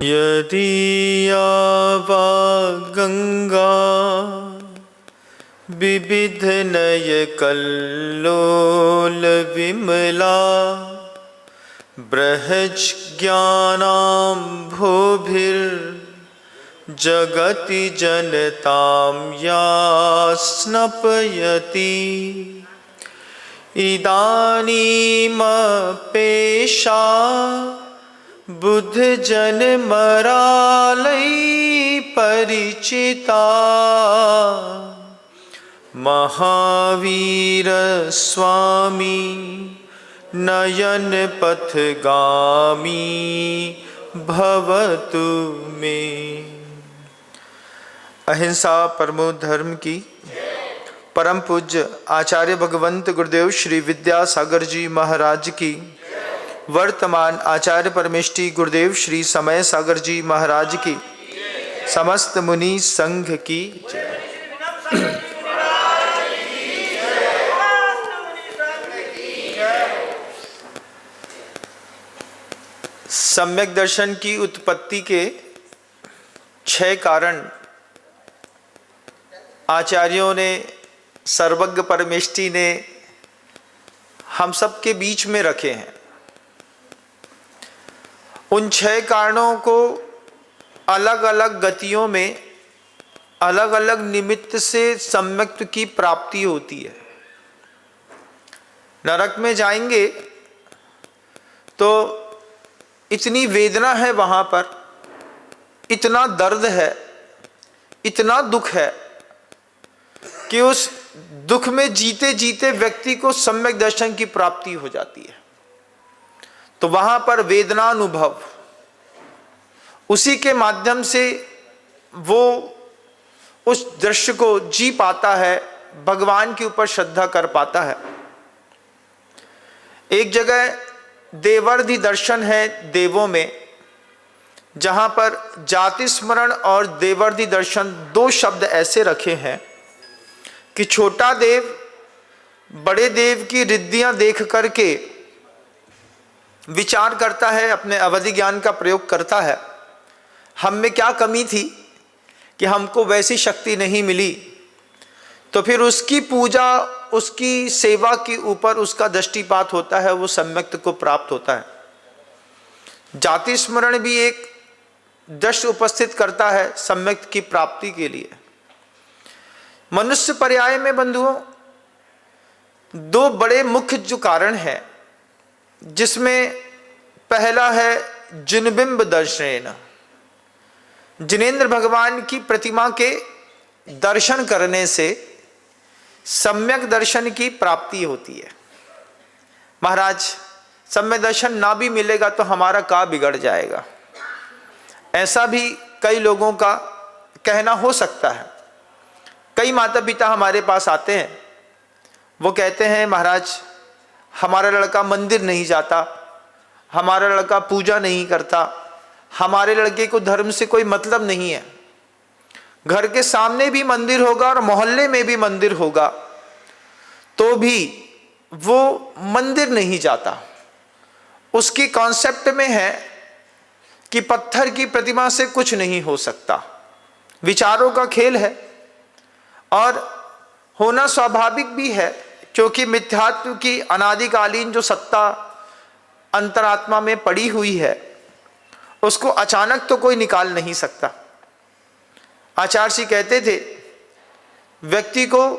यदीया वा गंगा विविधनयकल्लोल विमला बृहज्ज्ञानाम्भोभिर्जगति जनतां या स्नपयति इदानीमपेशा बुद्धजनमरालै परिचिता महावीर स्वामी नयन पथगामी भवतु मे। अहिंसा परमो धर्म की परम पूज्य आचार्य भगवंत गुरुदेव श्री विद्यासागर जी महाराज की, वर्तमान आचार्य परमेष्ठी गुरुदेव श्री समय सागर जी महाराज की, समस्त मुनि संघ की सम्यक दर्शन की उत्पत्ति के 6 कारण आचार्यों ने, सर्वज्ञ परमेष्ठी ने हम सब के बीच में रखे हैं। उन 6 कारणों को अलग अलग गतियों में अलग अलग निमित्त से सम्यक्त की प्राप्ति होती है। नरक में जाएंगे तो इतनी वेदना है, वहां पर इतना दर्द है, इतना दुख है कि उस दुख में जीते जीते व्यक्ति को सम्यक दर्शन की प्राप्ति हो जाती है। तो वहां पर वेदनानुभव, उसी के माध्यम से वो उस दृश्य को जी पाता है, भगवान के ऊपर श्रद्धा कर पाता है। एक जगह देवर्धि दर्शन है देवों में, जहां पर जाति स्मरण और देवर्धि दर्शन 2 शब्द ऐसे रखे हैं कि छोटा देव बड़े देव की रिद्धियां देख करके विचार करता है, अपने अवधि ज्ञान का प्रयोग करता है, हम में क्या कमी थी कि हमको वैसी शक्ति नहीं मिली। तो फिर उसकी पूजा, उसकी सेवा के ऊपर उसका दृष्टिपात होता है, वो सम्यक्त को प्राप्त होता है। जाति स्मरण भी एक दृश्य उपस्थित करता है सम्यक्त की प्राप्ति के लिए। मनुष्य पर्याय में बंधुओं 2 बड़े मुख्य जो कारण हैं, जिसमें पहला है जिनबिंब दर्शन। जिनेंद्र भगवान की प्रतिमा के दर्शन करने से सम्यक दर्शन की प्राप्ति होती है। महाराज, सम्यक दर्शन ना भी मिलेगा तो हमारा का बिगड़ जाएगा, ऐसा भी कई लोगों का कहना हो सकता है। कई माता पिता हमारे पास आते हैं, वो कहते हैं महाराज हमारा लड़का मंदिर नहीं जाता, हमारा लड़का पूजा नहीं करता, हमारे लड़के को धर्म से कोई मतलब नहीं है। घर के सामने भी मंदिर होगा और मोहल्ले में भी मंदिर होगा, तो भी वो मंदिर नहीं जाता। उसकी कॉन्सेप्ट में है कि पत्थर की प्रतिमा से कुछ नहीं हो सकता। विचारों का खेल है और होना स्वाभाविक भी है, क्योंकि मिथ्यात्व की अनादिकालीन जो सत्ता अंतरात्मा में पड़ी हुई है, उसको अचानक तो कोई निकाल नहीं सकता। आचार्य जी कहते थे व्यक्ति को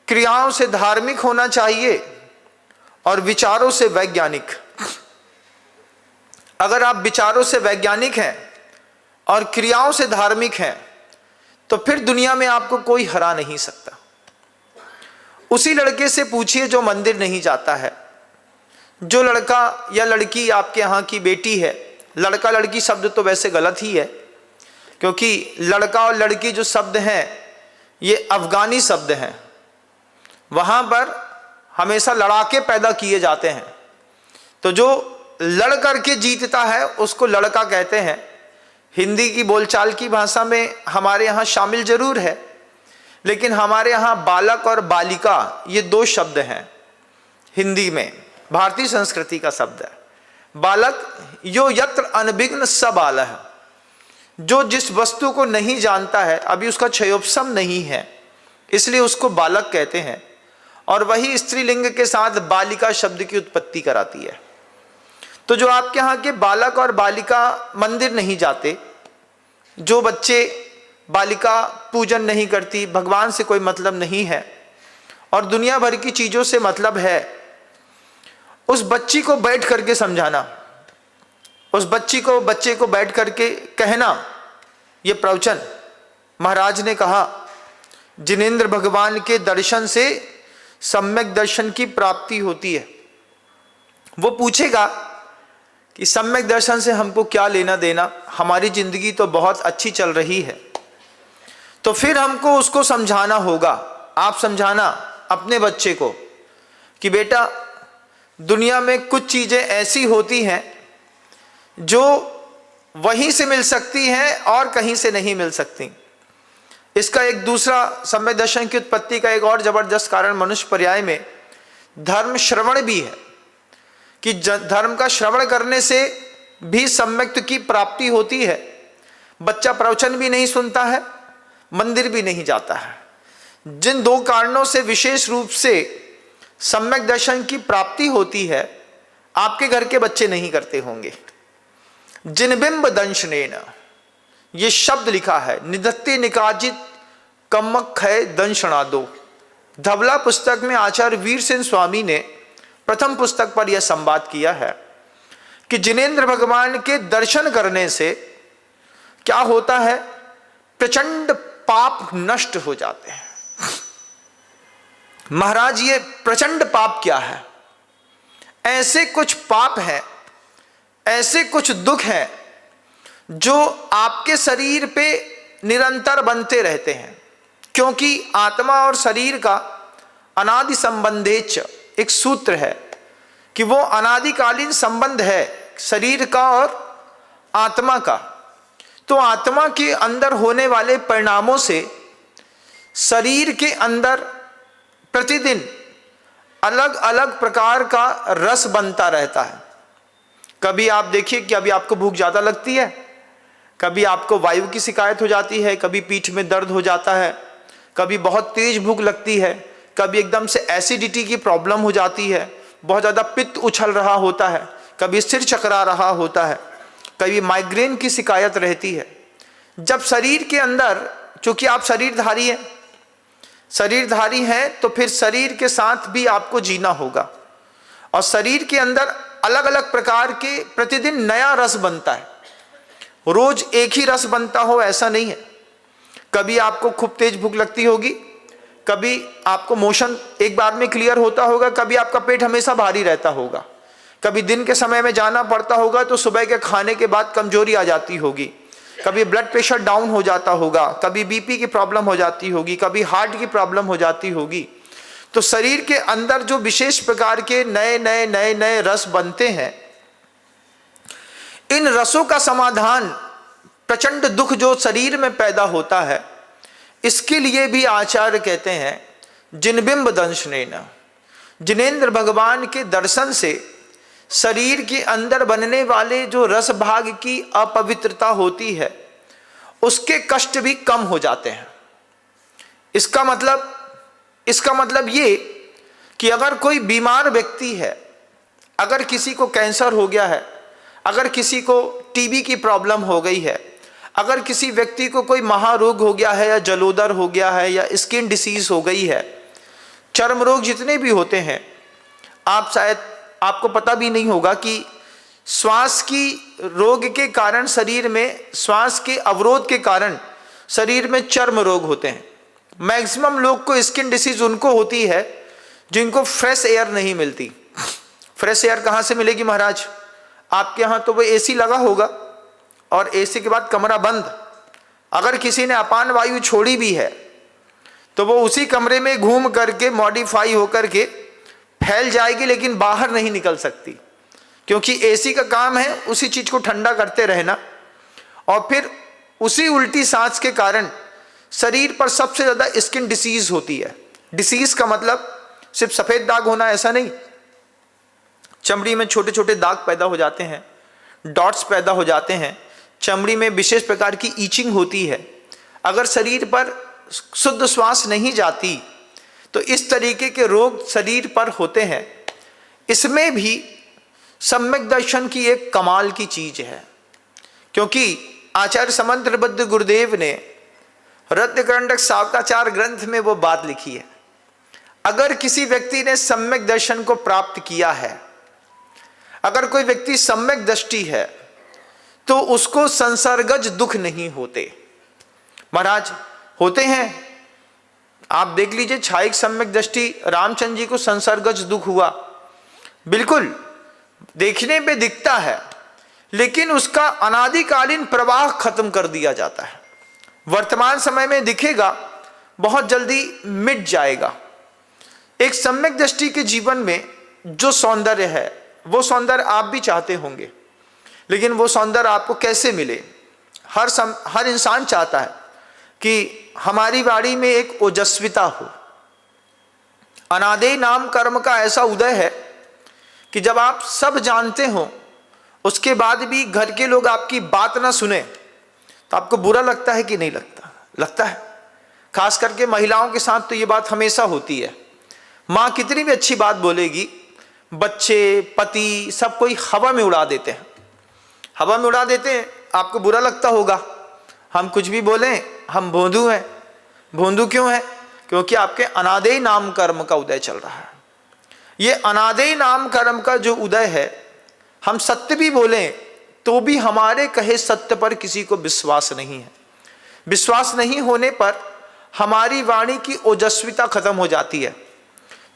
क्रियाओं से धार्मिक होना चाहिए और विचारों से वैज्ञानिक। अगर आप विचारों से वैज्ञानिक हैं और क्रियाओं से धार्मिक हैं तो फिर दुनिया में आपको कोई हरा नहीं सकता। उसी लड़के से पूछिए जो मंदिर नहीं जाता है। जो लड़का या लड़की आपके यहाँ की बेटी है, लड़का लड़की शब्द तो वैसे गलत ही है, क्योंकि लड़का और लड़की जो शब्द हैं ये अफगानी शब्द हैं। वहाँ पर हमेशा लड़ाके पैदा किए जाते हैं, तो जो लड़ करके जीतता है उसको लड़का कहते हैं। हिंदी की बोलचाल की भाषा में हमारे यहाँ शामिल जरूर है, लेकिन हमारे यहाँ बालक और बालिका ये 2 शब्द हैं हिंदी में, भारतीय संस्कृति का शब्द है। बालक यो यत्र अनभिघ्न स बालः, जो जिस वस्तु को नहीं जानता है, अभी उसका क्षयोपशम नहीं है, इसलिए उसको बालक कहते हैं। और वही स्त्रीलिंग के साथ बालिका शब्द की उत्पत्ति कराती है। तो जो आपके यहाँ के बालक और बालिका मंदिर नहीं जाते, जो बच्चे बालिका पूजन नहीं करती, भगवान से कोई मतलब नहीं है और दुनिया भर की चीज़ों से मतलब है, उस बच्ची को बैठ करके समझाना, उस बच्चे को बैठ करके कहना, ये प्रवचन महाराज ने कहा जिनेंद्र भगवान के दर्शन से सम्यक दर्शन की प्राप्ति होती है। वो पूछेगा कि सम्यक दर्शन से हमको क्या लेना देना, हमारी जिंदगी तो बहुत अच्छी चल रही है। तो फिर हमको उसको समझाना होगा, आप समझाना अपने बच्चे को कि बेटा दुनिया में कुछ चीज़ें ऐसी होती हैं जो वहीं से मिल सकती हैं और कहीं से नहीं मिल सकती। इसका एक दूसरा सम्यक दर्शन की उत्पत्ति का एक और जबरदस्त कारण मनुष्य पर्याय में धर्म श्रवण भी है कि धर्म का श्रवण करने से भी सम्यक की प्राप्ति होती है। बच्चा प्रवचन भी नहीं सुनता है, मंदिर भी नहीं जाता है। जिन दो कारणों से विशेष रूप से सम्यक दर्शन की प्राप्ति होती है, आपके घर के बच्चे नहीं करते होंगे। जिनबिंब दंशनेन, ये शब्द लिखा है, निधत्ते निकाजित कमक है दंशनादो। धवला पुस्तक में आचार्य वीर सेन स्वामी ने प्रथम पुस्तक पर यह संवाद किया है कि जिनेंद्र भगवान के दर्शन करने से क्या होता है, प्रचंड पाप नष्ट हो जाते हैं। महाराज ये प्रचंड पाप क्या है? ऐसे कुछ पाप हैं, ऐसे कुछ दुख हैं जो आपके शरीर पे निरंतर बनते रहते हैं, क्योंकि आत्मा और शरीर का अनादि संबंधेच एक सूत्र है कि वो अनादिकालीन संबंध है शरीर का और आत्मा का। तो आत्मा के अंदर होने वाले परिणामों से शरीर के अंदर प्रतिदिन अलग अलग प्रकार का रस बनता रहता है। कभी आप देखिए कि अभी आपको भूख ज़्यादा लगती है, कभी आपको वायु की शिकायत हो जाती है, कभी पीठ में दर्द हो जाता है, कभी बहुत तेज भूख लगती है, कभी एकदम से एसिडिटी की प्रॉब्लम हो जाती है, बहुत ज़्यादा पित्त उछल रहा होता है, कभी सिर चकरा रहा होता है, कभी माइग्रेन की शिकायत रहती है। जब शरीर के अंदर, चूंकि आप शरीरधारी हैं तो फिर शरीर के साथ भी आपको जीना होगा और शरीर के अंदर अलग अलग प्रकार के प्रतिदिन नया रस बनता है। रोज एक ही रस बनता हो ऐसा नहीं है। कभी आपको खूब तेज भूख लगती होगी, कभी आपको मोशन एक बार में क्लियर होता होगा, कभी आपका पेट हमेशा भारी रहता होगा, कभी दिन के समय में जाना पड़ता होगा तो सुबह के खाने के बाद कमजोरी आ जाती होगी, कभी ब्लड प्रेशर डाउन हो जाता होगा, कभी बीपी की प्रॉब्लम हो जाती होगी, कभी हार्ट की प्रॉब्लम हो जाती होगी। तो शरीर के अंदर जो विशेष प्रकार के नए रस बनते हैं, इन रसों का समाधान प्रचंड दुख जो शरीर में पैदा होता है, इसके लिए भी आचार्य कहते हैं जिनबिंब दंशनेन, जिनेंद्र भगवान के दर्शन से शरीर के अंदर बनने वाले जो रस भाग की अपवित्रता होती है उसके कष्ट भी कम हो जाते हैं। इसका मतलब ये कि अगर कोई बीमार व्यक्ति है, अगर किसी को कैंसर हो गया है, अगर किसी को टीबी की प्रॉब्लम हो गई है, अगर किसी व्यक्ति को कोई महारोग हो गया है या जलोदर हो गया है या स्किन डिसीज हो गई है, चर्म रोग जितने भी होते हैं, आप शायद आपको पता भी नहीं होगा कि श्वास की रोग के कारण शरीर में, श्वास के अवरोध के कारण शरीर में चर्म रोग होते हैं। मैक्सिमम लोग को स्किन डिसीज उनको होती है जिनको फ्रेश एयर नहीं मिलती। फ्रेश एयर कहाँ से मिलेगी महाराज? आपके यहाँ तो वो एसी लगा होगा और एसी के बाद कमरा बंद। अगर किसी ने अपान वायु छोड़ी भी है तो वो उसी कमरे में घूम करके मॉडिफाई होकर के फैल जाएगी, लेकिन बाहर नहीं निकल सकती, क्योंकि एसी का काम है उसी चीज को ठंडा करते रहना। और फिर उसी उल्टी सांस के कारण शरीर पर सबसे ज्यादा स्किन डिसीज होती है। डिसीज का मतलब सिर्फ सफेद दाग होना ऐसा नहीं, चमड़ी में छोटे छोटे दाग पैदा हो जाते हैं, डॉट्स पैदा हो जाते हैं, चमड़ी में विशेष प्रकार की ईचिंग होती है। अगर शरीर पर शुद्ध श्वास नहीं जाती तो इस तरीके के रोग शरीर पर होते हैं। इसमें भी सम्यक दर्शन की एक कमाल की चीज है, क्योंकि आचार्य समंतबद्ध गुरुदेव ने रत्नकंटक शावकाचार ग्रंथ में वो बात लिखी है, अगर किसी व्यक्ति ने सम्यक दर्शन को प्राप्त किया है, अगर कोई व्यक्ति सम्यक दृष्टि है, तो उसको संसर्गज दुख नहीं होते। महाराज होते हैं, आप देख लीजिए, छायिक सम्यक दृष्टि रामचंद्र जी को संसर्गज दुख हुआ, बिल्कुल देखने पे दिखता है, लेकिन उसका अनादिकालीन प्रवाह खत्म कर दिया जाता है। वर्तमान समय में दिखेगा, बहुत जल्दी मिट जाएगा। एक सम्यक दृष्टि के जीवन में जो सौंदर्य है, वो सौंदर्य आप भी चाहते होंगे, लेकिन वो सौंदर्य आपको कैसे मिले? हर इंसान चाहता है कि हमारी वाणी में एक ओजस्विता हो। अनादेय नाम कर्म का ऐसा उदय है कि जब आप सब जानते हो, उसके बाद भी घर के लोग आपकी बात ना सुने तो आपको बुरा लगता है कि नहीं लगता? लगता है। खास करके महिलाओं के साथ तो ये बात हमेशा होती है। माँ कितनी भी अच्छी बात बोलेगी, बच्चे, पति, सब कोई हवा में उड़ा देते हैं, हवा में उड़ा देते हैं। आपको बुरा लगता होगा, हम कुछ भी बोलें हम भोंदू हैं। भोंदू क्यों है? क्योंकि आपके अनादेय नाम कर्म का उदय चल रहा है। ये अनादेय नाम कर्म का जो उदय है, हम सत्य भी बोलें तो भी हमारे कहे सत्य पर किसी को विश्वास नहीं है। विश्वास नहीं होने पर हमारी वाणी की ओजस्विता खत्म हो जाती है।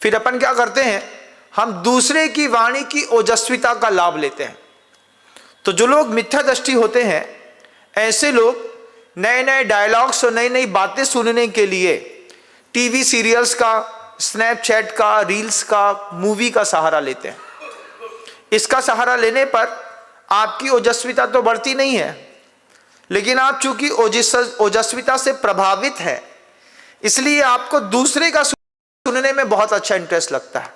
फिर अपन क्या करते हैं, हम दूसरे की वाणी की ओजस्विता का लाभ लेते हैं। तो जो लोग मिथ्या दृष्टि होते हैं, ऐसे लोग नए नए डायलॉग्स और नई नई बातें सुनने के लिए टीवी सीरियल्स का, स्नैपचैट का, रील्स का, मूवी का सहारा लेते हैं। इसका सहारा लेने पर आपकी ओजस्विता तो बढ़ती नहीं है, लेकिन आप चूंकि ओजस्विता से प्रभावित है, इसलिए आपको दूसरे का सुनने में बहुत अच्छा इंटरेस्ट लगता है।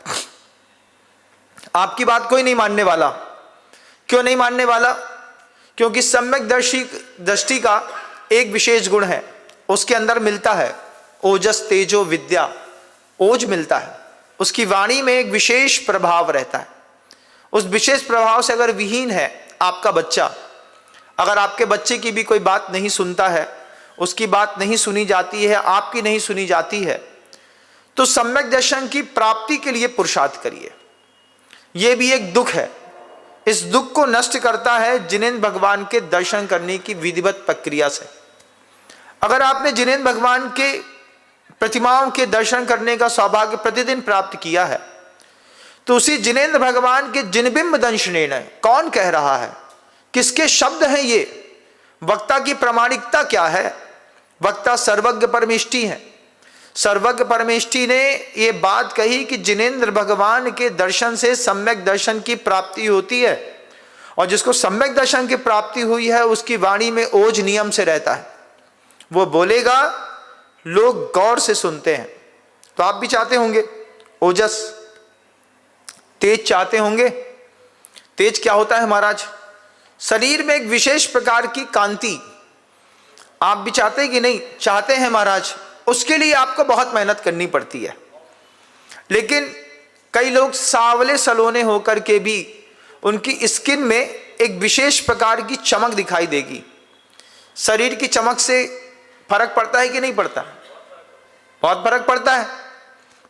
आपकी बात कोई नहीं मानने वाला। क्यों नहीं मानने वाला? क्योंकि सम्यक दृष्टि का एक विशेष गुण है, उसके अंदर मिलता है ओजस तेजो विद्या, ओज मिलता है। उसकी वाणी में एक विशेष प्रभाव रहता है। उस विशेष प्रभाव से अगर विहीन है आपका बच्चा, अगर आपके बच्चे की भी कोई बात नहीं सुनता है, उसकी बात नहीं सुनी जाती है, आपकी नहीं सुनी जाती है, तो सम्यक दर्शन की प्राप्ति के लिए पुरुषार्थ करिए। यह भी एक दुख है। इस दुख को नष्ट करता है जिनेंद्र भगवान के दर्शन करने की विधिवत प्रक्रिया से। अगर आपने जिनेंद्र भगवान के प्रतिमाओं के दर्शन करने का सौभाग्य प्रतिदिन प्राप्त किया है, तो उसी जिनेंद्र भगवान के जिनबिंब दंशनेन, कौन कह रहा है, किसके शब्द हैं ये, वक्ता की प्रामाणिकता क्या है? वक्ता सर्वज्ञ परमेष्टि है। सर्वज्ञ परमेष्टि ने ये बात कही कि जिनेंद्र भगवान के दर्शन से सम्यक दर्शन की प्राप्ति होती है, और जिसको सम्यक दर्शन की प्राप्ति हुई है उसकी वाणी में ओज नियम से रहता है। वो बोलेगा, लोग गौर से सुनते हैं। तो आप भी चाहते होंगे ओजस, तेज चाहते होंगे। तेज क्या होता है महाराज? शरीर में एक विशेष प्रकार की कांति। आप भी चाहते हैं कि नहीं? चाहते हैं महाराज। उसके लिए आपको बहुत मेहनत करनी पड़ती है। लेकिन कई लोग सावले सलोने होकर के भी उनकी स्किन में एक विशेष प्रकार की चमक दिखाई देगी। शरीर की चमक से फर्क पड़ता है कि नहीं पड़ता? बहुत फर्क पड़ता है।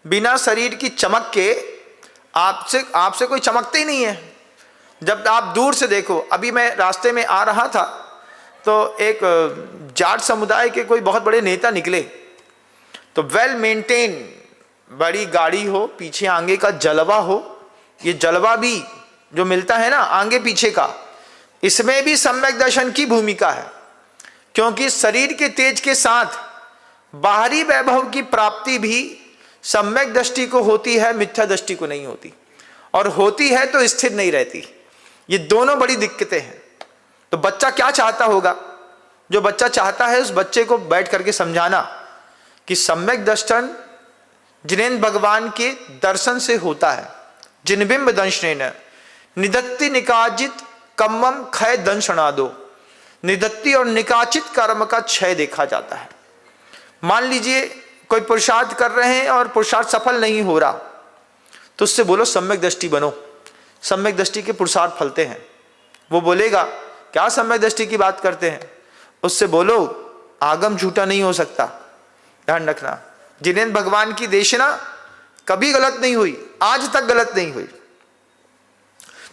बिना शरीर की चमक के आपसे कोई चमकते ही नहीं है। जब आप दूर से देखो, अभी मैं रास्ते में आ रहा था तो एक जाट समुदाय के कोई बहुत बड़े नेता निकले, तो वेल मेंटेन बड़ी गाड़ी हो, पीछे आगे का जलवा हो। ये जलवा भी जो मिलता है ना आगे पीछे का, इसमें भी सम्यक दर्शन की भूमिका है। क्योंकि शरीर के तेज के साथ बाहरी वैभव की प्राप्ति भी सम्यक दृष्टि को होती है, मिथ्या दृष्टि को नहीं होती, और होती है तो स्थिर नहीं रहती। ये दोनों बड़ी दिक्कतें हैं। तो बच्चा क्या चाहता होगा? जो बच्चा चाहता है उस बच्चे को बैठ करके समझाना कि सम्यक दर्शन जिनेंद्र भगवान के दर्शन से होता है। जिनबिंब दंशनेन, निदत्ति निकाजित कम्मम क्षय दंशनादो। निदत्ति और निकाचित कर्म का क्षय देखा जाता है। मान लीजिए कोई पुरुषार्थ कर रहे हैं और पुरुषार्थ सफल नहीं हो रहा, तो उससे बोलो सम्यक दृष्टि बनो, सम्यक दृष्टि के पुरुषार्थ फलते हैं। वो बोलेगा क्या सम्यक दृष्टि की बात करते हैं, उससे बोलो आगम झूठा नहीं हो सकता। ध्यान रखना, जिन्हें भगवान की देशना कभी गलत नहीं हुई, आज तक गलत नहीं हुई।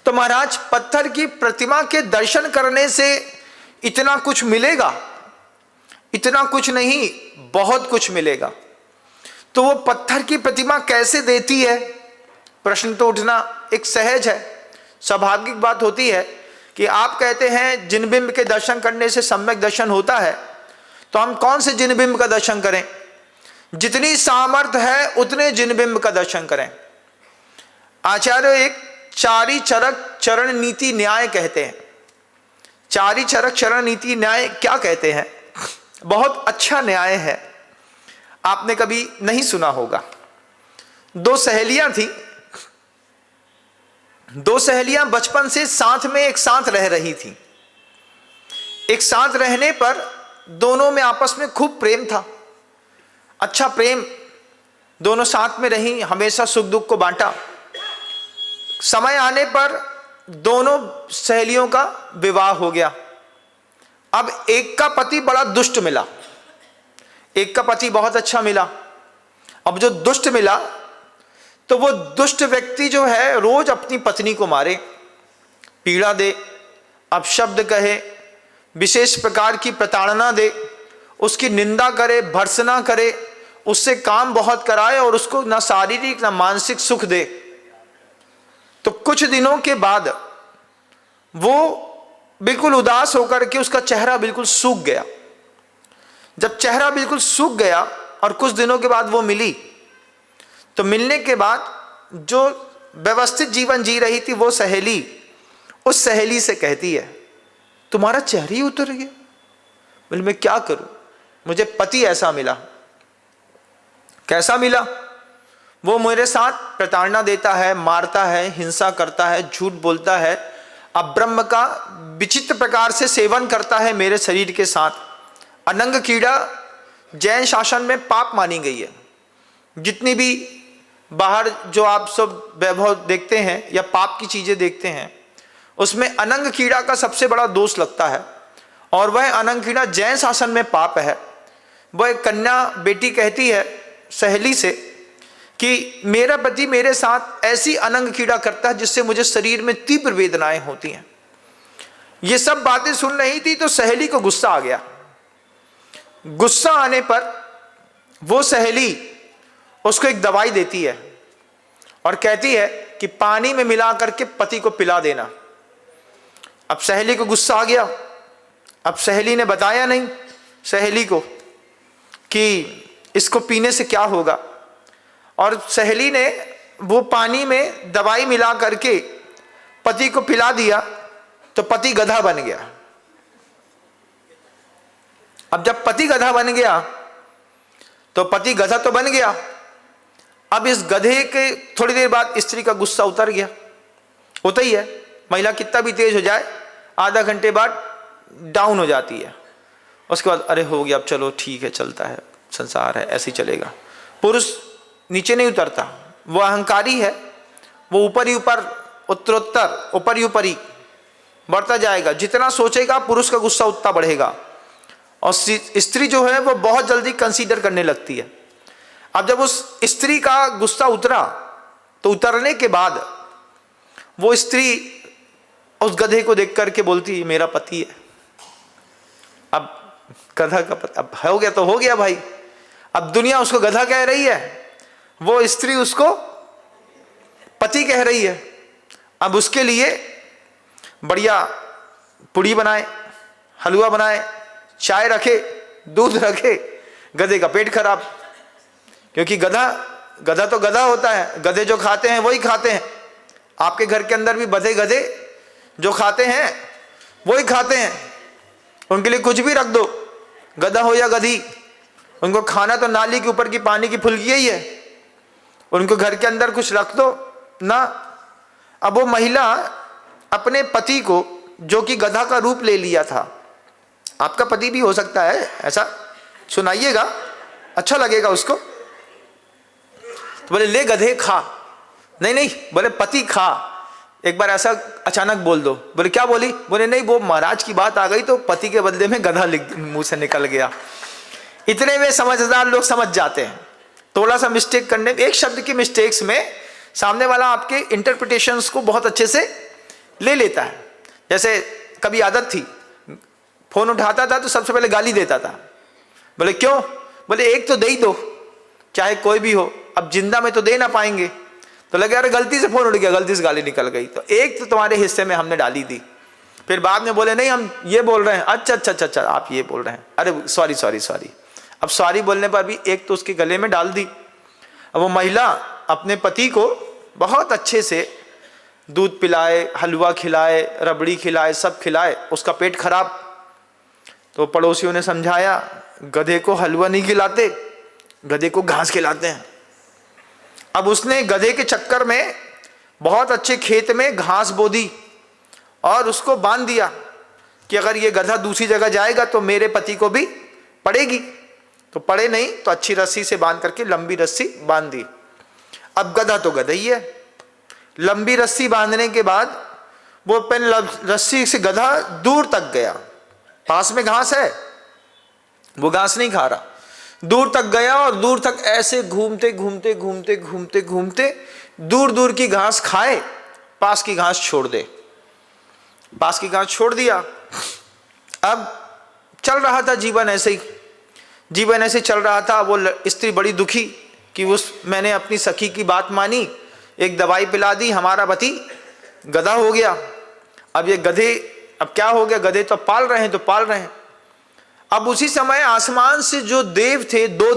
तो महाराज पत्थर की प्रतिमा के दर्शन करने से इतना कुछ मिलेगा? इतना कुछ नहीं, बहुत कुछ मिलेगा। तो वो पत्थर की प्रतिमा कैसे देती है, प्रश्न तो उठना एक सहज है, स्वाभाविक बात होती है कि आप कहते हैं जिनबिंब के दर्शन करने से सम्यक दर्शन होता है, तो हम कौन से जिनबिंब का दर्शन करें? जितनी सामर्थ्य है उतने जिनबिंब का दर्शन करें। आचार्य एक चारि चरक चरण नीति न्याय कहते हैं। चारि चरक चरण नीति न्याय क्या कहते हैं? बहुत अच्छा न्याय है, आपने कभी नहीं सुना होगा। दो सहेलियां थी, दो सहेलियां बचपन से साथ में एक साथ रह रही थी। एक साथ रहने पर दोनों में आपस में खूब प्रेम था, अच्छा प्रेम, दोनों साथ में रही, हमेशा सुख दुख को बांटा। समय आने पर दोनों सहेलियों का विवाह हो गया। अब एक का पति बड़ा दुष्ट मिला, एक का पति बहुत अच्छा मिला। अब जो दुष्ट मिला, तो वो दुष्ट व्यक्ति जो है रोज अपनी पत्नी को मारे, पीड़ा दे, अपशब्द कहे, विशेष प्रकार की प्रताड़ना दे, उसकी निंदा करे, भर्त्सना करे, उससे काम बहुत कराए और उसको ना शारीरिक ना मानसिक सुख दे। तो कुछ दिनों के बाद वो बिल्कुल उदास होकर के उसका चेहरा बिल्कुल सूख गया। जब चेहरा बिल्कुल सूख गया और कुछ दिनों के बाद वो मिली, तो मिलने के बाद जो व्यवस्थित जीवन जी रही थी वो सहेली उस सहेली से कहती है तुम्हारा चेहरा ही उतर गया। बोले मैं क्या करूं, मुझे पति ऐसा मिला। कैसा मिला? वो मेरे साथ प्रताड़ना देता है, मारता है, हिंसा करता है, झूठ बोलता है, अब्रह्म का विचित्र प्रकार से सेवन करता है मेरे शरीर के साथ। अनंग कीड़ा जैन शासन में पाप मानी गई है। जितनी भी बाहर जो आप सब वैभव देखते हैं या पाप की चीजें देखते हैं, उसमें अनंग कीड़ा का सबसे बड़ा दोष लगता है। और वह अनंग कीड़ा जैन शासन में पाप है। वह कन्या बेटी कहती है सहेली से कि मेरा पति मेरे साथ ऐसी अनंग कीड़ा करता है जिससे मुझे शरीर में तीव्र वेदनाएं होती हैं। ये सब बातें सुन रही थी तो सहेली को गुस्सा आ गया। गुस्सा आने पर वो सहेली उसको एक दवाई देती है और कहती है कि पानी में मिला करके पति को पिला देना। अब सहेली को गुस्सा आ गया। अब सहेली ने बताया नहीं सहेली को कि इसको पीने से क्या होगा, और सहेली ने वो पानी में दवाई मिला करके पति को पिला दिया तो पति गधा बन गया। अब जब पति गधा बन गया तो पति गधा तो बन गया, अब इस गधे के थोड़ी देर बाद स्त्री का गुस्सा उतर गया। होता ही है, महिला कितना भी तेज हो जाए आधा घंटे बाद डाउन हो जाती है। उसके बाद अरे हो गया, अब चलो ठीक है, चलता है, संसार है, ऐसे ही चलेगा। पुरुष नीचे नहीं उतरता, वो अहंकारी है, वो ऊपर ही ऊपर, उत्तरोत्तर ऊपर ही ऊपर ही बढ़ता जाएगा। जितना सोचेगा पुरुष का गुस्सा उतना बढ़ेगा, और स्त्री जो है वो बहुत जल्दी कंसीडर करने लगती है। अब जब उस स्त्री का गुस्सा उतरा तो उतरने के बाद वो स्त्री उस गधे को देख करके बोलती मेरा पति है। अब गधा का पति, अब हो गया तो हो गया भाई। अब दुनिया उसको गधा कह रही है, वो स्त्री उसको पति कह रही है। अब उसके लिए बढ़िया पूड़ी बनाए, हलवा बनाए, चाय रखे, दूध रखे, गधे का पेट खराब। क्योंकि गधा तो गधा होता है, गधे जो खाते हैं वही खाते हैं। आपके घर के अंदर भी बधे गधे जो खाते हैं वही खाते हैं। उनके लिए कुछ भी रख दो, गधा हो या गधी, उनको खाना तो नाली के ऊपर की पानी की फुल्की ही है। उनको घर के अंदर कुछ रख दो ना। अब वो महिला अपने पति को, जो कि गधा का रूप ले लिया था, आपका पति भी हो सकता है ऐसा, सुनाइएगा, अच्छा लगेगा उसको। तो बोले ले गधे खा, नहीं नहीं, बोले पति खा। एक बार ऐसा अचानक बोल दो, बोले क्या बोली, बोले नहीं वो महाराज की बात आ गई तो पति के बदले में गधा मुंह से निकल गया। इतने में समझदार लोग समझ जाते हैं, थोड़ा सा मिस्टेक करने, एक शब्द की मिस्टेक्स में सामने वाला आपके इंटरप्रिटेशंस को बहुत अच्छे से ले लेता है। जैसे कभी आदत थी, फोन उठाता था तो सबसे पहले गाली देता था। बोले क्यों, बोले एक तो दे ही दो, चाहे कोई भी हो, अब जिंदा में तो दे ना पाएंगे। तो लगे अरे गलती से फोन उठ गया, गलती से गाली निकल गई, तो एक तो तुम्हारे हिस्से में हमने डाली दी। फिर बाद में बोले नहीं हम ये बोल रहे हैं, अच्छा अच्छा अच्छा अच्छा आप ये बोल रहे हैं, अरे सॉरी सॉरी सॉरी। अब सॉरी बोलने पर भी एक तो उसके गले में डाल दी। अब वो महिला अपने पति को बहुत अच्छे से दूध पिलाए, हलवा खिलाए, रबड़ी खिलाए, सब खिलाए, उसका पेट खराब। तो पड़ोसियों ने समझाया गधे को हलवा नहीं खिलाते, गधे को घास खिलाते हैं। अब उसने गधे के चक्कर में बहुत अच्छे खेत में घास बो दी और उसको बांध दिया कि अगर ये गधा दूसरी जगह जाएगा तो मेरे पति को भी पड़ेगी। तो पड़े नहीं तो अच्छी रस्सी से बांध करके लंबी रस्सी बांध दी। अब गधा तो गधा ही है, लंबी रस्सी बांधने के बाद वो पेन रस्सी से गधा दूर तक गया, पास में घास है, वो घास नहीं खा रहा, दूर तक गया और दूर तक ऐसे घूमते घूमते घूमते घूमते घूमते दूर दूर की घास खाए, पास की घास छोड़ दे, पास की घास छोड़ दिया। अब चल रहा था जीवन ऐसे ही, जीवन ऐसे चल रहा था। वो स्त्री बड़ी दुखी कि मैंने अपनी सखी की बात मानी, एक दवाई पिला दी, हमारा पति गधा हो गया। अब ये गधे, अब क्या हो गया, गधे तो पाल रहे हैं तो पाल रहे हैं। अब उसी समय आसमान से जो देव थे, दो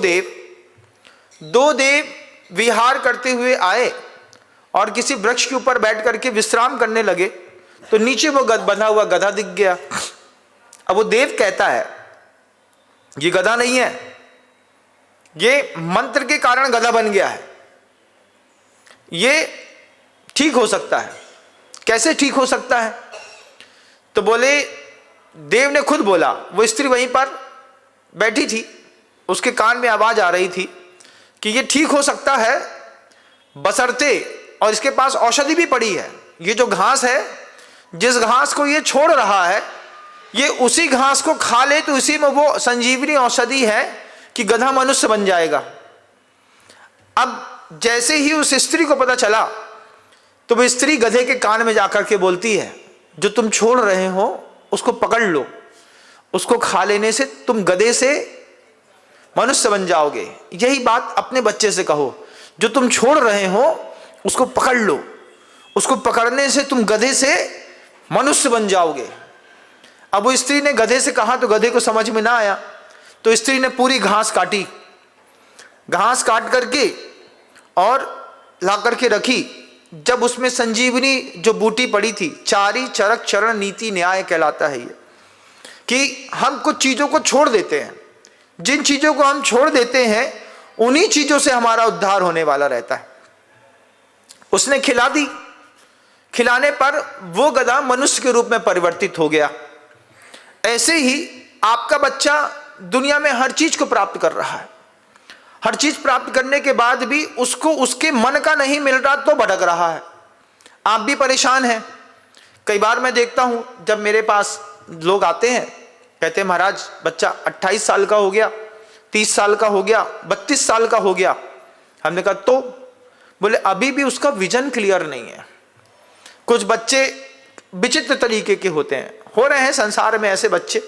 देव विहार करते हुए आए और किसी वृक्ष के ऊपर बैठ करके विश्राम करने लगे। तो नीचे वो बंधा हुआ गधा दिख गया। अब वो देव कहता है ये गधा नहीं है, ये मंत्र के कारण गधा बन गया है, ये ठीक हो सकता है। कैसे ठीक हो सकता है, तो बोले देव ने खुद बोला। वो स्त्री वहीं पर बैठी थी, उसके कान में आवाज आ रही थी कि ये ठीक हो सकता है बशर्ते, और इसके पास औषधि भी पड़ी है। ये जो घास है, जिस घास को ये छोड़ रहा है, ये उसी घास को खा ले तो इसी में वो संजीवनी औषधि है कि गधा मनुष्य बन जाएगा। अब जैसे ही उस स्त्री को पता चला तो वो स्त्री गधे के कान में जाकर के बोलती है जो तुम छोड़ रहे हो उसको पकड़ लो, उसको खा लेने से तुम गधे से मनुष्य बन जाओगे। यही बात अपने बच्चे से कहो, जो तुम छोड़ रहे हो उसको पकड़ लो, उसको पकड़ने से तुम गधे से मनुष्य बन जाओगे। अब वो स्त्री ने गधे से कहा तो गधे को समझ में ना आया, तो स्त्री ने पूरी घास काटी, घास काट करके और ला करके रखी। जब उसमें संजीवनी जो बूटी पड़ी थी, चारी चरक चरण नीति न्याय कहलाता है ये, कि हम कुछ चीजों को छोड़ देते हैं, जिन चीजों को हम छोड़ देते हैं उन्हीं चीजों से हमारा उद्धार होने वाला रहता है। उसने खिला दी, खिलाने पर वो गधा मनुष्य के रूप में परिवर्तित हो गया। ऐसे ही आपका बच्चा दुनिया में हर चीज को प्राप्त कर रहा है, हर चीज प्राप्त करने के बाद भी उसको उसके मन का नहीं मिल रहा तो भटक रहा है। आप भी परेशान हैं। कई बार मैं देखता हूं जब मेरे पास लोग आते हैं, कहते हैं महाराज बच्चा 28 साल का हो गया, 30 साल का हो गया, 32 साल का हो गया। हमने कहा तो बोले अभी भी उसका विजन क्लियर नहीं है। कुछ बच्चे विचित्र तरीके के होते हैं, हो रहे हैं संसार में ऐसे बच्चे।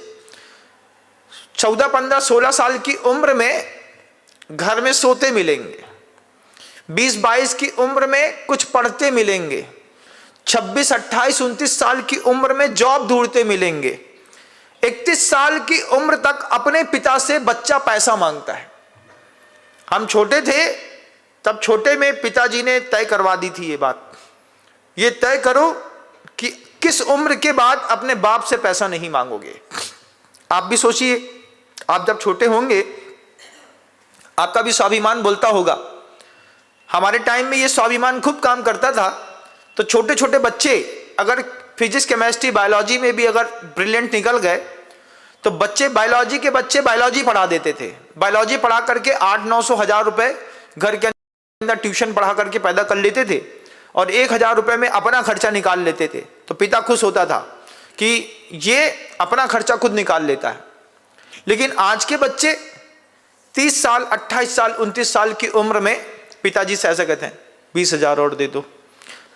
14, 15, 16 साल की उम्र में घर में सोते मिलेंगे, 20, 22 की उम्र में कुछ पढ़ते मिलेंगे, 26, 28, 29 साल की उम्र में जॉब ढूंढते मिलेंगे, 31 साल की उम्र तक अपने पिता से बच्चा पैसा मांगता है। हम छोटे थे तब छोटे में पिताजी ने तय करवा दी थी ये बात, ये तय करो कि किस उम्र के बाद अपने बाप से पैसा नहीं मांगोगे। आप भी सोचिए, आप जब छोटे होंगे आपका भी स्वाभिमान बोलता होगा। हमारे टाइम में ये स्वाभिमान खूब काम करता था। तो छोटे छोटे बच्चे अगर फिजिक्स केमिस्ट्री बायोलॉजी में भी अगर ब्रिलियंट निकल गए तो बायोलॉजी के बच्चे बायोलॉजी पढ़ा देते थे। बायोलॉजी पढ़ा करके 800-900 हज़ार रुपए घर के अंदर ट्यूशन पढ़ा करके पैदा कर लेते थे और 1,000 रुपए में अपना खर्चा निकाल लेते थे। तो पिता खुश होता था कि ये अपना खर्चा खुद निकाल लेता है। लेकिन आज के बच्चे 30 साल, 28 साल, 29 साल की उम्र में पिताजी से ऐसा कहते हैं 20,000 और दे दो,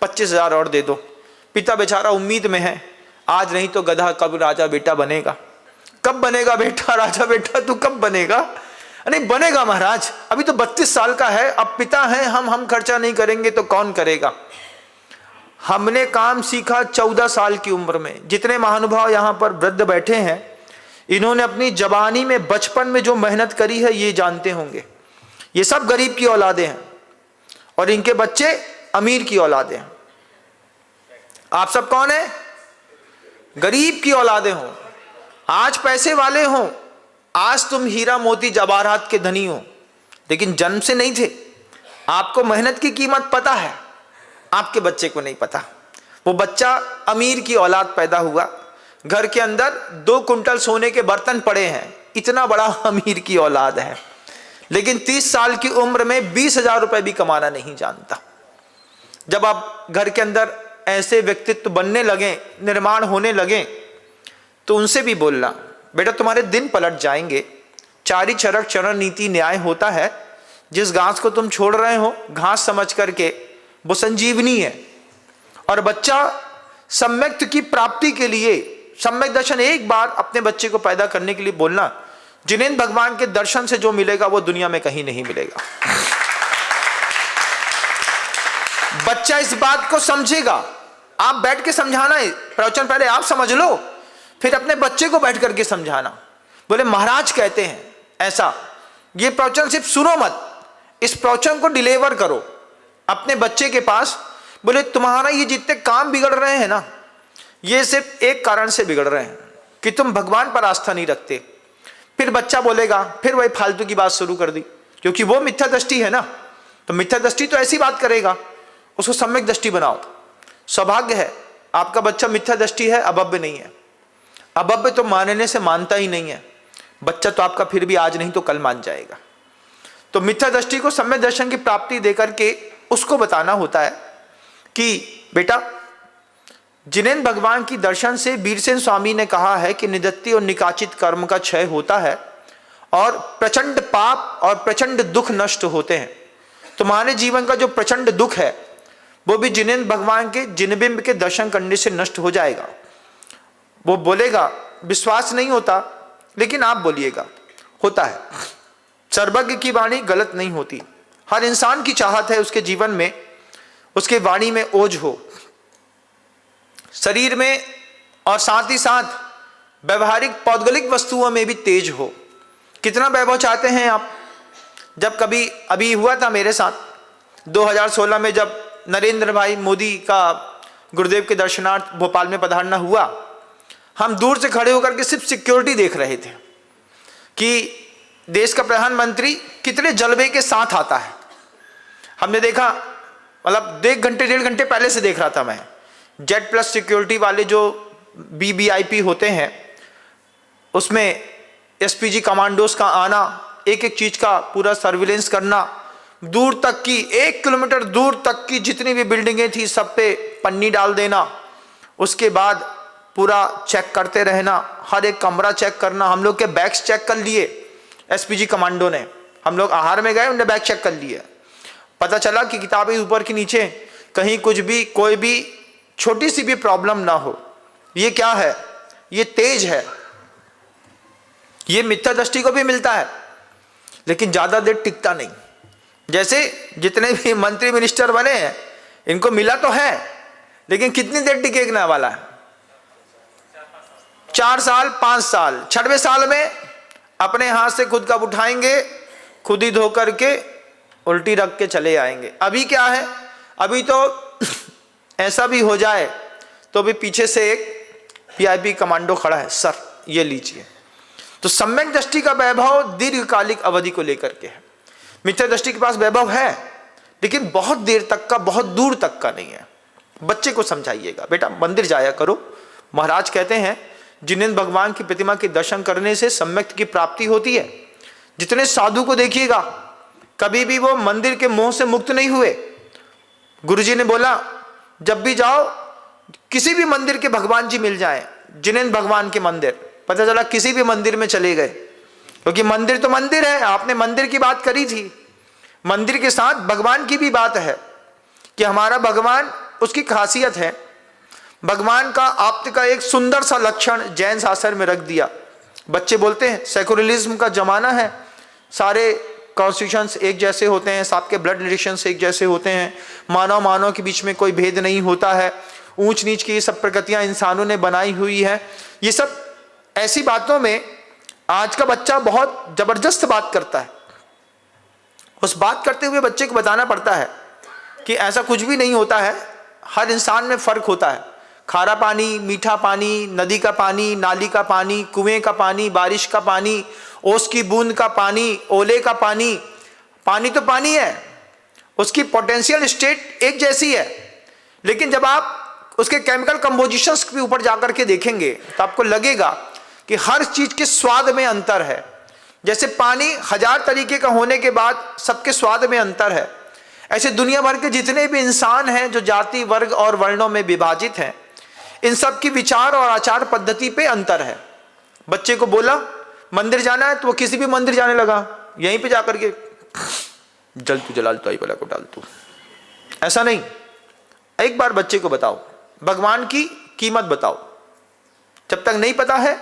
25,000 और दे दो। पिता बेचारा उम्मीद में है, आज नहीं तो गधा कब राजा बेटा बनेगा। कब बनेगा बेटा राजा बेटा, तू कब बनेगा? नहीं बनेगा महाराज, अभी तो 32 साल का है, अब पिता है, हम खर्चा नहीं करेंगे तो कौन करेगा। हमने काम सीखा 14 साल की उम्र में। जितने महानुभाव यहाँ पर वृद्ध बैठे हैं, इन्होंने अपनी जवानी में, बचपन में जो मेहनत करी है ये जानते होंगे। ये सब गरीब की औलादे हैं और इनके बच्चे अमीर की औलादे हैं। आप सब कौन है? गरीब की औलादे हो। आज पैसे वाले हो, आज तुम हीरा मोती जवाहरात के धनी हो, लेकिन जन्म से नहीं थे। आपको मेहनत की कीमत पता है, आपके बच्चे को नहीं पता। वो बच्चा अमीर की औलाद पैदा हुआ, घर के अंदर 2 कुंटल सोने के बर्तन पड़े हैं, इतना बड़ा अमीर की औलाद है, लेकिन 30 साल की उम्र में 20,000 रुपए भी कमाना नहीं जानता। जब आप घर के अंदर ऐसे व्यक्तित्व बनने लगे, निर्माण होने लगे, तो उनसे भी बोलना, बेटा तुम्हारे दिन पलट जाएंगे। चारी चरक चरण नीति न्याय होता है। जिस घास को तुम छोड़ रहे हो घास समझ करके, वो संजीवनी है। और बच्चा सम्यक्त की प्राप्ति के लिए, सम्यक दर्शन एक बार अपने बच्चे को पैदा करने के लिए बोलना, जिनेंद्र भगवान के दर्शन से जो मिलेगा वो दुनिया में कहीं नहीं मिलेगा। बच्चा इस बात को समझेगा। आप बैठ के समझाना है, प्रवचन पहले आप समझ लो, फिर अपने बच्चे को बैठ करके समझाना। बोले महाराज कहते हैं ऐसा, ये प्रवचन सिर्फ सुनो मत, इस प्रवचन को डिलीवर करो अपने बच्चे के पास। बोले तुम्हारा ये जितने काम बिगड़ रहे हैं ना, ये सिर्फ एक कारण से बिगड़ रहे हैं कि तुम भगवान पर आस्था नहीं रखते। फिर बच्चा बोलेगा, फिर वही फालतू की बात शुरू कर दी, क्योंकि वो मिथ्या दृष्टि है ना। तो मिथ्या दृष्टि तो ऐसी बात करेगा, उसको सम्यक दृष्टि बनाओ। सौभाग्य है आपका बच्चा मिथ्या दृष्टि है, अभव्य नहीं है। अभव्य तो मानने से मानता ही नहीं है। बच्चा तो आपका फिर भी आज नहीं तो कल मान जाएगा। तो मिथ्या दृष्टि को सम्यक दर्शन की प्राप्ति देकर के उसको बताना होता है कि बेटा, जिनेंद्र भगवान की दर्शन से वीरसेन स्वामी ने कहा है कि निदत्ति और निकाचित कर्म का क्षय होता है और प्रचंड पाप और प्रचंड दुख नष्ट होते हैं। तुम्हारे जीवन का जो प्रचंड दुख है वो भी जिनेंद्र भगवान के जिनबिंब के दर्शन करने से नष्ट हो जाएगा। वो बोलेगा, विश्वास नहीं होता, लेकिन आप बोलिएगा, होता है। सर्वज्ञ की वाणी गलत नहीं होती। हर इंसान की चाहत है उसके जीवन में, उसके वाणी में ओज हो, शरीर में, और साथ ही साथ व्यवहारिक पौद्गलिक वस्तुओं में भी तेज हो। कितना वैभव चाहते हैं आप? जब कभी अभी हुआ था मेरे साथ 2016 में, जब नरेंद्र भाई मोदी का गुरुदेव के दर्शनार्थ भोपाल में पधारना हुआ, हम दूर से खड़े होकर के सिर्फ सिक्योरिटी देख रहे थे कि देश का प्रधानमंत्री कितने जलवे के साथ आता है। हमने देखा, मतलब 1 घंटे 1.5 घंटे पहले से देख रहा था मैं। जेड प्लस सिक्योरिटी वाले जो BBIP होते हैं, उसमें SPG कमांडोज का आना, एक एक चीज का पूरा सर्विलेंस करना, दूर तक की 1 किलोमीटर दूर तक की जितनी भी बिल्डिंगें थी सब पे पन्नी डाल देना, उसके बाद पूरा चेक करते रहना, हर एक कमरा चेक करना। हम लोग के बैग्स चेक कर लिए SPG कमांडो ने। हम लोग आहार में गए, उन्होंने बैग चेक कर लिए। पता चला कि किताबें ऊपर की नीचे, कहीं कुछ भी, कोई भी छोटी सी भी प्रॉब्लम ना हो। ये क्या है? ये तेज है। ये मिथ्या दृष्टि को भी मिलता है, लेकिन ज्यादा देर टिकता नहीं। जैसे जितने भी मंत्री मिनिस्टर बने हैं, इनको मिला तो है, लेकिन कितनी देर टिकेगा वाला है? 4 साल 5 साल। 6वें साल में अपने हाथ से खुद कप उठाएंगे, खुद ही धो करके उल्टी रख के चले आएंगे। अभी क्या है? अभी तो ऐसा भी हो जाए तो भी पीछे से एक VIP कमांडो खड़ा है, सर ये लीजिए। तो सम्यक दृष्टि का वैभव दीर्घकालिक अवधि को लेकर के है। मिथ्या दृष्टि के पास वैभव है, लेकिन बहुत देर तक का, बहुत दूर तक का नहीं है। बच्चे को समझाइएगा, बेटा मंदिर जाया करो। महाराज कहते हैं जिनेंद्र भगवान की प्रतिमा के दर्शन करने से सम्यक की प्राप्ति होती है। जितने साधु को देखिएगा कभी भी वो मंदिर के मोह से मुक्त नहीं हुए। गुरुजी ने बोला जब भी जाओ किसी भी मंदिर के भगवान जी मिल जाएं, जिनेंद्र भगवान के मंदिर, पता चला किसी भी मंदिर में चले गए, क्योंकि मंदिर तो मंदिर है। आपने मंदिर की बात करी थी, मंदिर के साथ भगवान की भी बात है कि हमारा भगवान, उसकी खासियत है। भगवान का आप्त का एक सुंदर सा लक्षण जैन शास्त्र में रख दिया। बच्चे बोलते हैं सेकुलरिज्म का जमाना है, सारे कॉन्स्टिट्यूशंस एक जैसे होते हैं, सबके ब्लड रिलेशंस एक जैसे होते हैं, मानव मानव के बीच में कोई भेद नहीं होता है, ऊंच नीच की ये सब प्रकृतियां इंसानों ने बनाई हुई है। ये सब ऐसी बातों में आज का बच्चा बहुत जबरदस्त बात करता है। उस बात करते हुए बच्चे को बताना पड़ता है कि ऐसा कुछ भी नहीं होता है, हर इंसान में फर्क होता है। खारा पानी, मीठा पानी, नदी का पानी, नाली का पानी, कुएं का पानी, बारिश का पानी, ओस की बूंद का पानी, ओले का पानी, पानी तो पानी है, उसकी पोटेंशियल स्टेट एक जैसी है। लेकिन जब आप उसके केमिकल कंपोजिशंस के ऊपर जाकर के देखेंगे तो आपको लगेगा कि हर चीज के स्वाद में अंतर है। जैसे पानी 1000 तरीके का होने के बाद सबके स्वाद में अंतर है, ऐसे दुनिया भर के जितने भी इंसान हैं जो जाति वर्ग और वर्णों में विभाजित हैं, इन सब की विचार और आचार पद्धति पे अंतर है। बच्चे को बोला मंदिर जाना है तो वो किसी भी मंदिर जाने लगा, यहीं पे जाकर के जल तू जलाल तो आई वाला को डाल तू। ऐसा नहीं, एक बार बच्चे को बताओ भगवान की कीमत बताओ। जब तक नहीं पता है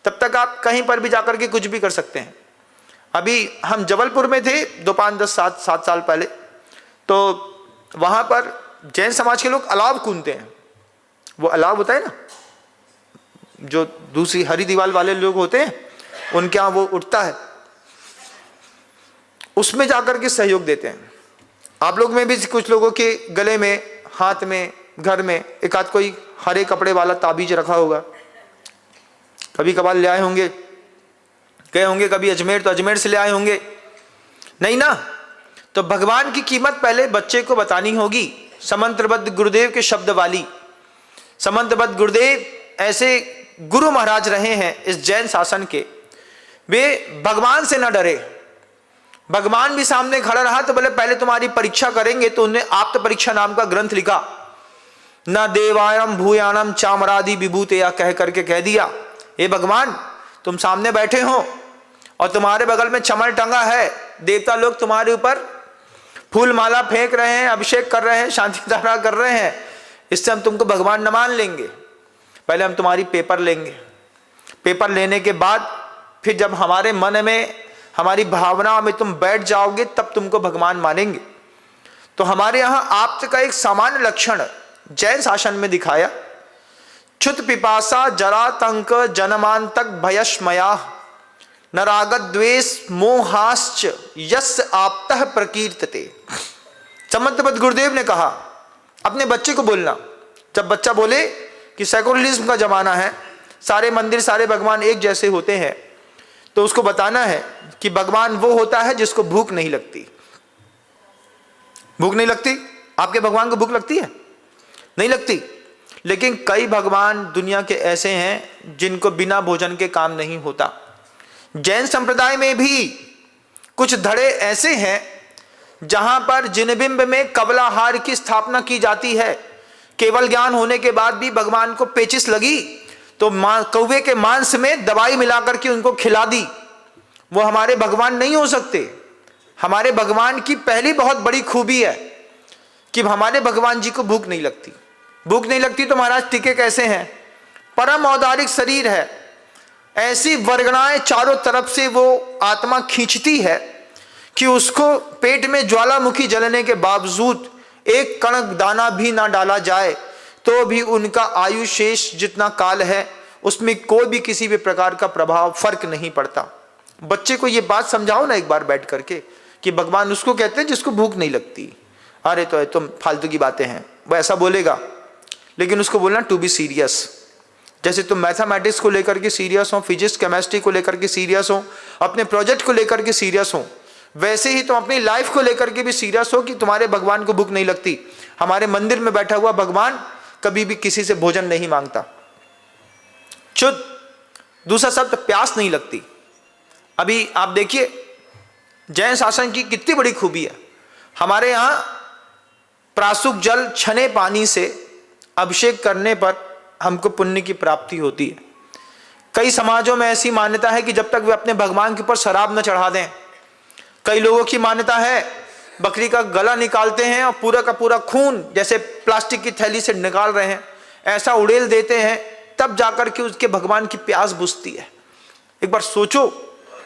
तब तक आप कहीं पर भी जाकर के कुछ भी कर सकते हैं। अभी हम जबलपुर में थे 7 साल पहले, तो वहां पर जैन समाज के लोग अलाव कूदते हैं। वो अलाव होता है ना, जो दूसरी हरी दीवार वाले लोग होते हैं उनके यहाँ वो उठता है, उसमें जाकर के सहयोग देते हैं। आप लोग में भी कुछ लोगों के गले में, हाथ में, घर में एक आध कोई हरे कपड़े वाला ताबीज रखा होगा, कभी कभार ले आए होंगे, गए होंगे कभी अजमेर तो अजमेर से ले आए होंगे, नहीं ना। तो भगवान की कीमत पहले बच्चे को बतानी होगी। समंत्रबद्ध गुरुदेव के शब्द वाली, समंत्रबद्ध गुरुदेव ऐसे गुरु महाराज रहे हैं इस जैन शासन के, वे भगवान से न डरे। भगवान भी सामने खड़ा रहा तो बोले पहले तुम्हारी परीक्षा करेंगे, तो उन्होंने आप्त परीक्षा नाम का ग्रंथ लिखा। न देवायम भूयानम चामरादि विभूतया कह करके कह दिया, हे भगवान तुम सामने बैठे हो और तुम्हारे बगल में चमर टंगा है, देवता लोग तुम्हारे ऊपर फूल माला फेंक रहे हैं, अभिषेक कर रहे हैं, शांति धारा कर रहे हैं, इससे हम तुमको भगवान न मान लेंगे। पहले हम तुम्हारी पेपर लेंगे, पेपर लेने के बाद फिर जब हमारे मन में, हमारी भावना में तुम बैठ जाओगे तब तुमको भगवान मानेंगे। तो हमारे यहाँ आप्त का एक सामान्य लक्षण जैन शासन में दिखाया, क्षुत पिपासा जरा तंक जनमांतक भयस्मया न रागत द्वेष मोहाश्च यस् आप्तः प्रकीर्तते। समंतबद्ध गुरुदेव ने कहा अपने बच्चे को बोलना, जब बच्चा बोले कि सेकुलरिज्म का जमाना है, सारे मंदिर सारे भगवान एक जैसे होते हैं, तो उसको बताना है कि भगवान वो होता है जिसको भूख नहीं लगती। भूख नहीं लगती? आपके भगवान को भूख लगती है? नहीं लगती। लेकिन कई भगवान दुनिया के ऐसे हैं जिनको बिना भोजन के काम नहीं होता। जैन संप्रदाय में भी कुछ धड़े ऐसे हैं जहां पर जिनबिंब में कबलाहार की स्थापना की जाती है। केवल ज्ञान होने के बाद भी भगवान को पेचिश लगी तो कौवे के मांस में दवाई मिलाकर के उनको खिला दी। वो हमारे भगवान नहीं हो सकते। हमारे भगवान की पहली बहुत बड़ी खूबी है कि हमारे भगवान जी को भूख नहीं लगती। भूख नहीं लगती तो महाराज टिके कैसे हैं? परम औदारिक शरीर है, ऐसी वर्गणाएं चारों तरफ से वो आत्मा खींचती है कि उसको पेट में ज्वालामुखी जलने के बावजूद एक कण दाना भी ना डाला जाए तो भी उनका आयु शेष जितना काल है उसमें कोई भी किसी भी प्रकार का प्रभाव फर्क नहीं पड़ता। बच्चे को ये बात समझाओ ना एक बार बैठ करके कि भगवान उसको कहते हैं जिसको भूख नहीं लगती। अरे तो तुम फालतू की बातें हैं, वो ऐसा बोलेगा, लेकिन उसको बोलना टू बी सीरियस। जैसे तुम मैथमेटिक्स को लेकर के सीरियस हो, फिजिक्स केमिस्ट्री को लेकर के सीरियस हो, अपने प्रोजेक्ट को लेकर के सीरियस हो, वैसे ही तुम अपनी लाइफ को लेकर के भी सीरियस हो कि तुम्हारे भगवान को भूख नहीं लगती। हमारे मंदिर में बैठा हुआ भगवान कभी भी किसी से भोजन नहीं मांगता। शुद्ध, दूसरा शब्द प्यास नहीं लगती। अभी आप देखिए जैन शासन की कितनी बड़ी खूबी है। हमारे यहाँ प्रासुक जल छने पानी से अभिषेक करने पर हमको पुण्य की प्राप्ति होती है। कई समाजों में ऐसी मान्यता है कि जब तक वे अपने भगवान के ऊपर शराब न चढ़ा दें। कई लोगों की मान्यता है बकरी का गला निकालते हैं और पूरा का पूरा खून जैसे प्लास्टिक की थैली से निकाल रहे हैं ऐसा उड़ेल देते हैं, तब जाकर के उसके भगवान की प्यास बुझती है। एक बार सोचो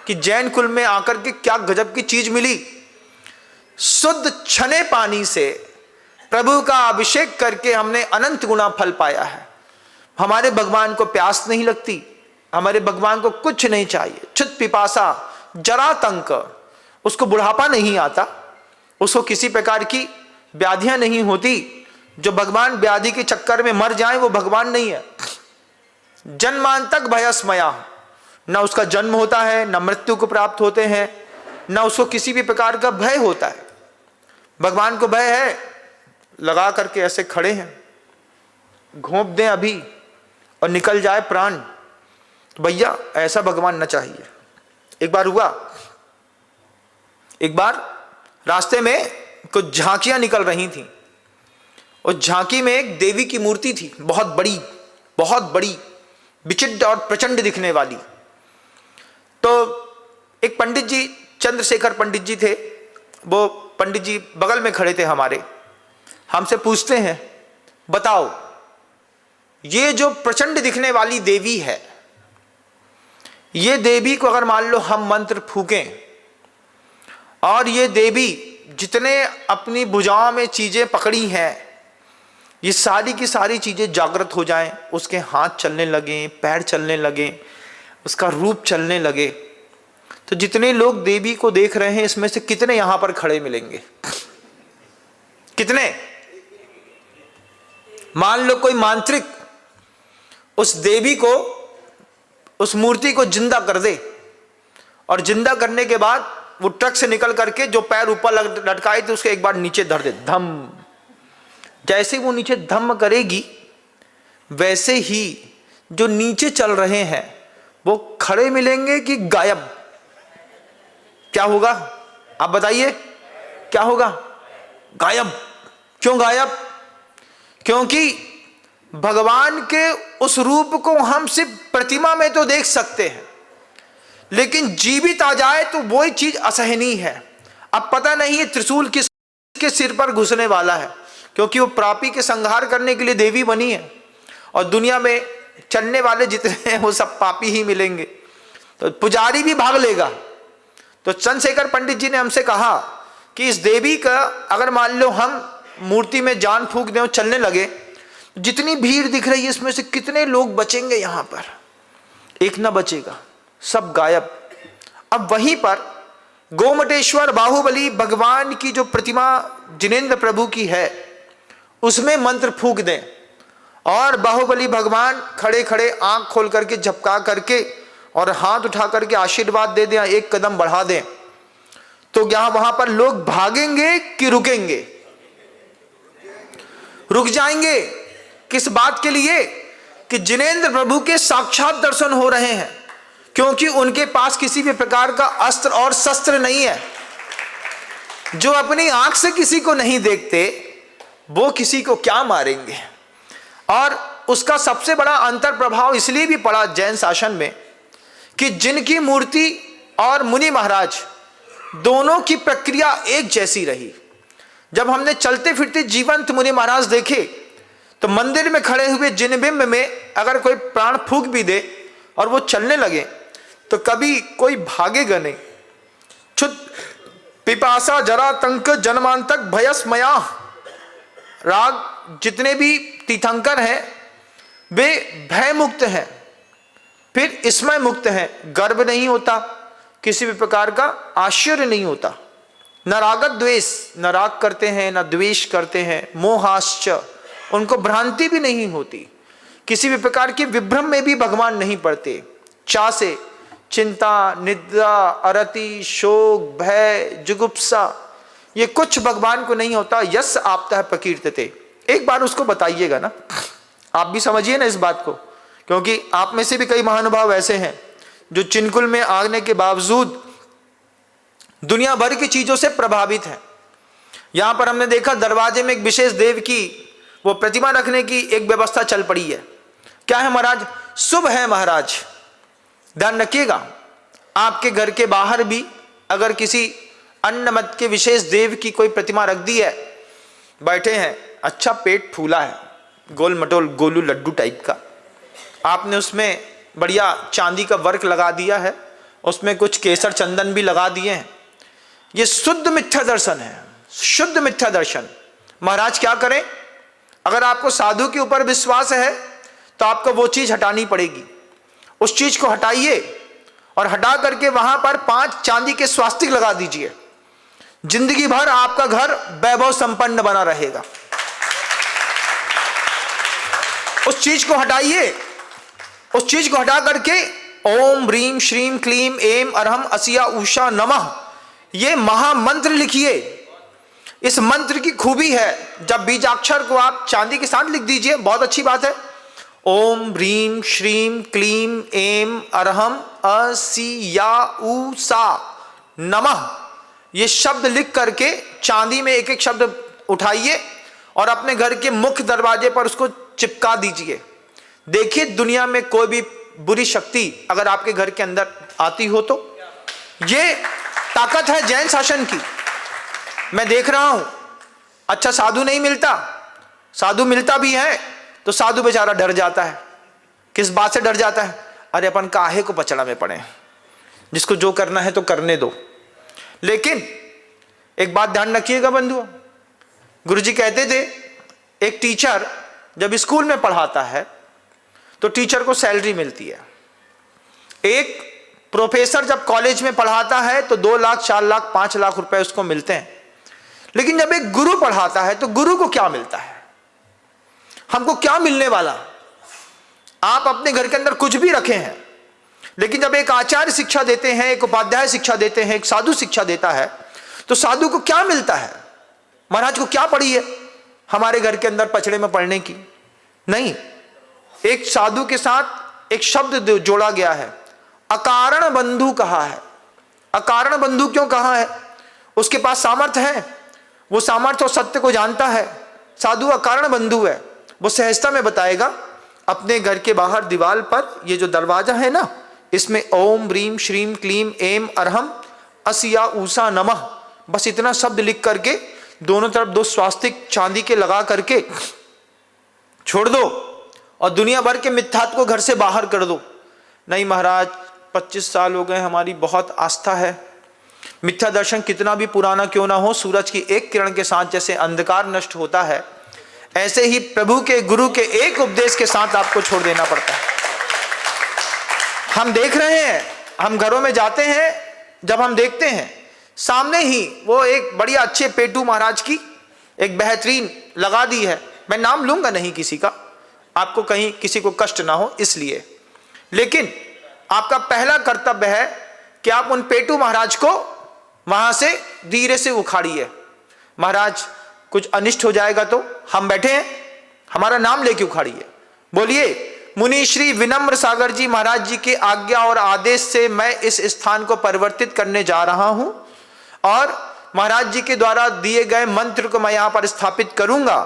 कि जैन कुल में आकर के क्या गजब की चीज मिली। शुद्ध छने पानी से प्रभु का अभिषेक करके हमने अनंत गुना फल पाया है। हमारे भगवान को प्यास नहीं लगती, हमारे भगवान को कुछ नहीं चाहिए। क्षुत पिपासा जरातंक, उसको बुढ़ापा नहीं आता, उसको किसी प्रकार की व्याधियां नहीं होती। जो भगवान व्याधि के चक्कर में मर जाए वो भगवान नहीं है। जन्मांतक भयस्मया, न उसका जन्म होता है, न मृत्यु को प्राप्त होते हैं, न उसको किसी भी प्रकार का भय होता है। भगवान को भय है, लगा करके ऐसे खड़े हैं, घोंप दें अभी और निकल जाए प्राण, तो भैया ऐसा भगवान न चाहिए। एक बार हुआ, एक बार रास्ते में कुछ झांकियां निकल रही थीं। उस झांकी में एक देवी की मूर्ति थी, बहुत बड़ी, विचित्र और प्रचंड दिखने वाली। तो एक पंडित जी, चंद्रशेखर पंडित जी थे, वो पंडित जी बगल में खड़े थे हमारे। हमसे पूछते हैं, बताओ ये जो प्रचंड दिखने वाली देवी है, ये देवी को अगर मान लो हम मंत्र फूकें और ये देवी जितने अपनी भुजाओं में चीजें पकड़ी हैं ये सारी की सारी चीजें जागृत हो जाएं, उसके हाथ चलने लगे, पैर चलने लगे, उसका रूप चलने लगे, तो जितने लोग देवी को देख रहे हैं इसमें से कितने यहां पर खड़े मिलेंगे? कितने? मान लो कोई मांत्रिक उस देवी को, उस मूर्ति को जिंदा कर दे और जिंदा करने के बाद वो ट्रक से निकल करके जो पैर ऊपर लटकाए थे उसके एक बार नीचे धर दे, धम। जैसे वो नीचे धम करेगी वैसे ही जो नीचे चल रहे हैं वो खड़े मिलेंगे कि गायब? क्या होगा आप बताइए, क्या होगा? गायब। क्यों गायब? क्योंकि भगवान के उस रूप को हम सिर्फ प्रतिमा में तो देख सकते हैं, लेकिन जीवित आ जाए तो वही चीज असहनीय है। अब पता नहीं है त्रिशूल किसके सिर पर घुसने वाला है, क्योंकि वो पापी के संहार करने के लिए देवी बनी है और दुनिया में चलने वाले जितने हैं वो सब पापी ही मिलेंगे, तो पुजारी भी भाग लेगा। तो चंद्रशेखर पंडित जी ने हमसे कहा कि इस देवी का अगर मान लो हम मूर्ति में जान फूंक दें और चलने लगे, जितनी भीड़ दिख रही है इसमें से कितने लोग बचेंगे? यहां पर एक ना बचेगा, सब गायब। अब वहीं पर गोमटेश्वर बाहुबली भगवान की जो प्रतिमा जिनेंद्र प्रभु की है उसमें मंत्र फूंक दें और बाहुबली भगवान खड़े खड़े आंख खोल करके झपका करके और हाथ उठा करके आशीर्वाद दे दें, एक कदम बढ़ा दें, तो यहां वहां पर लोग भागेंगे कि रुकेंगे? रुक जाएंगे। किस बात के लिए? कि जिनेंद्र प्रभु के साक्षात दर्शन हो रहे हैं, क्योंकि उनके पास किसी भी प्रकार का अस्त्र और शस्त्र नहीं है। जो अपनी आंख से किसी को नहीं देखते वो किसी को क्या मारेंगे? और उसका सबसे बड़ा अंतर प्रभाव इसलिए भी पड़ा जैन शासन में कि जिनकी मूर्ति और मुनि महाराज दोनों की प्रक्रिया एक जैसी रही। जब हमने चलते फिरते जीवंत मुनि महाराज देखे तो मंदिर में खड़े हुए जिनबिंब में अगर कोई प्राण फूंक भी दे और वो चलने लगे तो कभी कोई भागेगा नहीं। क्षुत पिपासा जरातंक जन्मांतक भयस्मया, राग जितने भी तीर्थंकर हैं वे भय मुक्त हैं, फिर स्मय मुक्त हैं। गर्व नहीं होता, किसी भी प्रकार का आश्चर्य नहीं होता, न रागत द्वेष, न राग करते हैं न द्वेष करते हैं। मोहाश्च, उनको भ्रांति भी नहीं होती, किसी भी प्रकार के विभ्रम में भी भगवान नहीं पड़ते। चा से चिंता, निद्रा, अरति, शोक, भय, जुगुप्सा, ये कुछ भगवान को नहीं होता। यस आपतः प्रकीर्तते। एक बार उसको बताइएगा ना, आप भी समझिए ना इस बात को, क्योंकि आप में से भी कई महानुभाव ऐसे हैं जो चिनकुल में आने के बावजूद दुनिया भर की चीजों से प्रभावित हैं। यहां पर हमने देखा दरवाजे में एक विशेष देव की वो प्रतिमा रखने की एक व्यवस्था चल पड़ी है। क्या है महाराज? शुभ है महाराज। ध्यान रखिएगा, आपके घर के बाहर भी अगर किसी अन्य मत के विशेष देव की कोई प्रतिमा रख दी है, बैठे हैं, अच्छा पेट फूला है, गोल मटोल गोलू लड्डू टाइप का, आपने उसमें बढ़िया चांदी का वर्क लगा दिया है, उसमें कुछ केसर चंदन भी लगा दिए हैं, ये शुद्ध मिथ्या दर्शन है, शुद्ध मिथ्या दर्शन। महाराज क्या करें? अगर आपको साधु के ऊपर विश्वास है तो आपको वो चीज हटानी पड़ेगी। उस चीज को हटाइए और हटा करके वहां पर 5 चांदी के स्वास्तिक लगा दीजिए। जिंदगी भर आपका घर वैभव संपन्न बना रहेगा। उस चीज को हटाइए, उस चीज को हटा करके ओम ह्रीम श्रीम क्लीम एम अरहम असिया उषा नमः, ये महामंत्र लिखिए। इस मंत्र की खूबी है, जब बीजाक्षर को आप चांदी के साथ लिख दीजिए, बहुत अच्छी बात है। ओम ह्रीम श्रीम क्लीम एम अरहम असिया उषा नमः, ये शब्द लिख करके चांदी में एक एक शब्द उठाइए और अपने घर के मुख्य दरवाजे पर उसको चिपका दीजिए। देखिए दुनिया में कोई भी बुरी शक्ति अगर आपके घर के अंदर आती हो तो, ये ताकत है जैन शासन की। मैं देख रहा हूं, अच्छा साधु नहीं मिलता, साधु मिलता भी है तो साधु बेचारा डर जाता है। किस बात से डर जाता है? अरे अपन काहे को पचड़ा में पड़े, जिसको जो करना है तो करने दो। लेकिन एक बात ध्यान रखिएगा बंधुओं, गुरुजी कहते थे एक टीचर जब स्कूल में पढ़ाता है तो टीचर को सैलरी मिलती है। एक प्रोफेसर जब कॉलेज में पढ़ाता है तो 2 लाख 4 लाख 5 लाख रुपए उसको मिलते हैं। लेकिन जब एक गुरु पढ़ाता है तो गुरु को क्या मिलता है? हमको क्या मिलने वाला? आप अपने घर के अंदर कुछ भी रखे हैं, लेकिन जब एक आचार्य शिक्षा देते हैं, एक उपाध्याय शिक्षा देते हैं, एक साधु शिक्षा देता है, तो साधु को क्या मिलता है? महाराज को क्या पड़ी है हमारे घर के अंदर पचड़े में पड़ने की? नहीं, एक साधु के साथ एक शब्द जोड़ा गया है, अकारण बंधु कहा है। अकारण बंधु क्यों कहा है? उसके पास सामर्थ्य है, वो सामर्थ्य और सत्य को जानता है। साधु अकारण बंधु है, वो सहजता में बताएगा। अपने घर के बाहर दीवार पर ये जो दरवाजा है ना, इसमें ओम ह्रीम श्रीम क्लीम एम अरहम असिया उषा नमः, बस इतना शब्द लिख करके दोनों तरफ 2 स्वास्तिक चांदी के लगा करके छोड़ दो और दुनिया भर के मिथ्यात्व को घर से बाहर कर दो। नहीं महाराज 25 साल हो गए, हमारी बहुत आस्था है। मिथ्या दर्शन कितना भी पुराना क्यों ना हो, सूरज की एक किरण के साथ जैसे अंधकार नष्ट होता है, ऐसे ही प्रभु के गुरु के एक उपदेश के साथ आपको छोड़ देना पड़ता है। हम देख रहे हैं, हम घरों में जाते हैं, जब हम देखते हैं सामने ही वो एक बढ़िया अच्छे पेटू महाराज की एक बेहतरीन लगा दी है। मैं नाम लूंगा नहीं किसी का, आपको कहीं किसी को कष्ट ना हो इसलिए, लेकिन आपका पहला कर्तव्य है कि आप उन पेटू महाराज को वहां से धीरे से उखाड़िए। महाराज कुछ अनिष्ट हो जाएगा तो हम बैठे हैं, हमारा नाम लेके उखाड़िए। बोलिए मुनि श्री विनम्र सागर जी महाराज जी के आज्ञा और आदेश से मैं इस स्थान को परिवर्तित करने जा रहा हूं और महाराज जी के द्वारा दिए गए मंत्र को मैं यहां पर स्थापित करूंगा।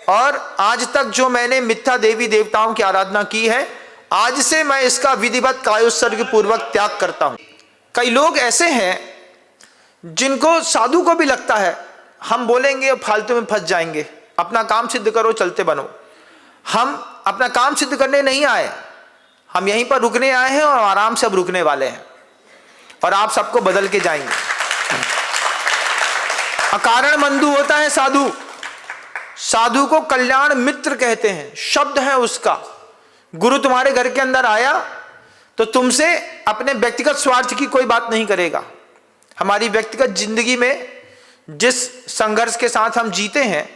और आज तक जो मैंने मिथ्या देवी देवताओं की आराधना की है, आज से मैं इसका विधिवत कायोत्सर्ग पूर्वक त्याग करता हूं। कई लोग ऐसे हैं जिनको साधु को भी लगता है हम बोलेंगे और फालतू में फंस जाएंगे, अपना काम सिद्ध करो चलते बनो। हम अपना काम सिद्ध करने नहीं आए, हम यहीं पर रुकने आए हैं और आराम से अब रुकने वाले हैं और आप सबको बदल के जाएंगे। अकारण बंधु होता है साधु, साधु को कल्याण मित्र कहते हैं, शब्द है उसका। गुरु तुम्हारे घर के अंदर आया तो तुमसे अपने व्यक्तिगत स्वार्थ की कोई बात नहीं करेगा। हमारी व्यक्तिगत जिंदगी में जिस संघर्ष के साथ हम जीते हैं,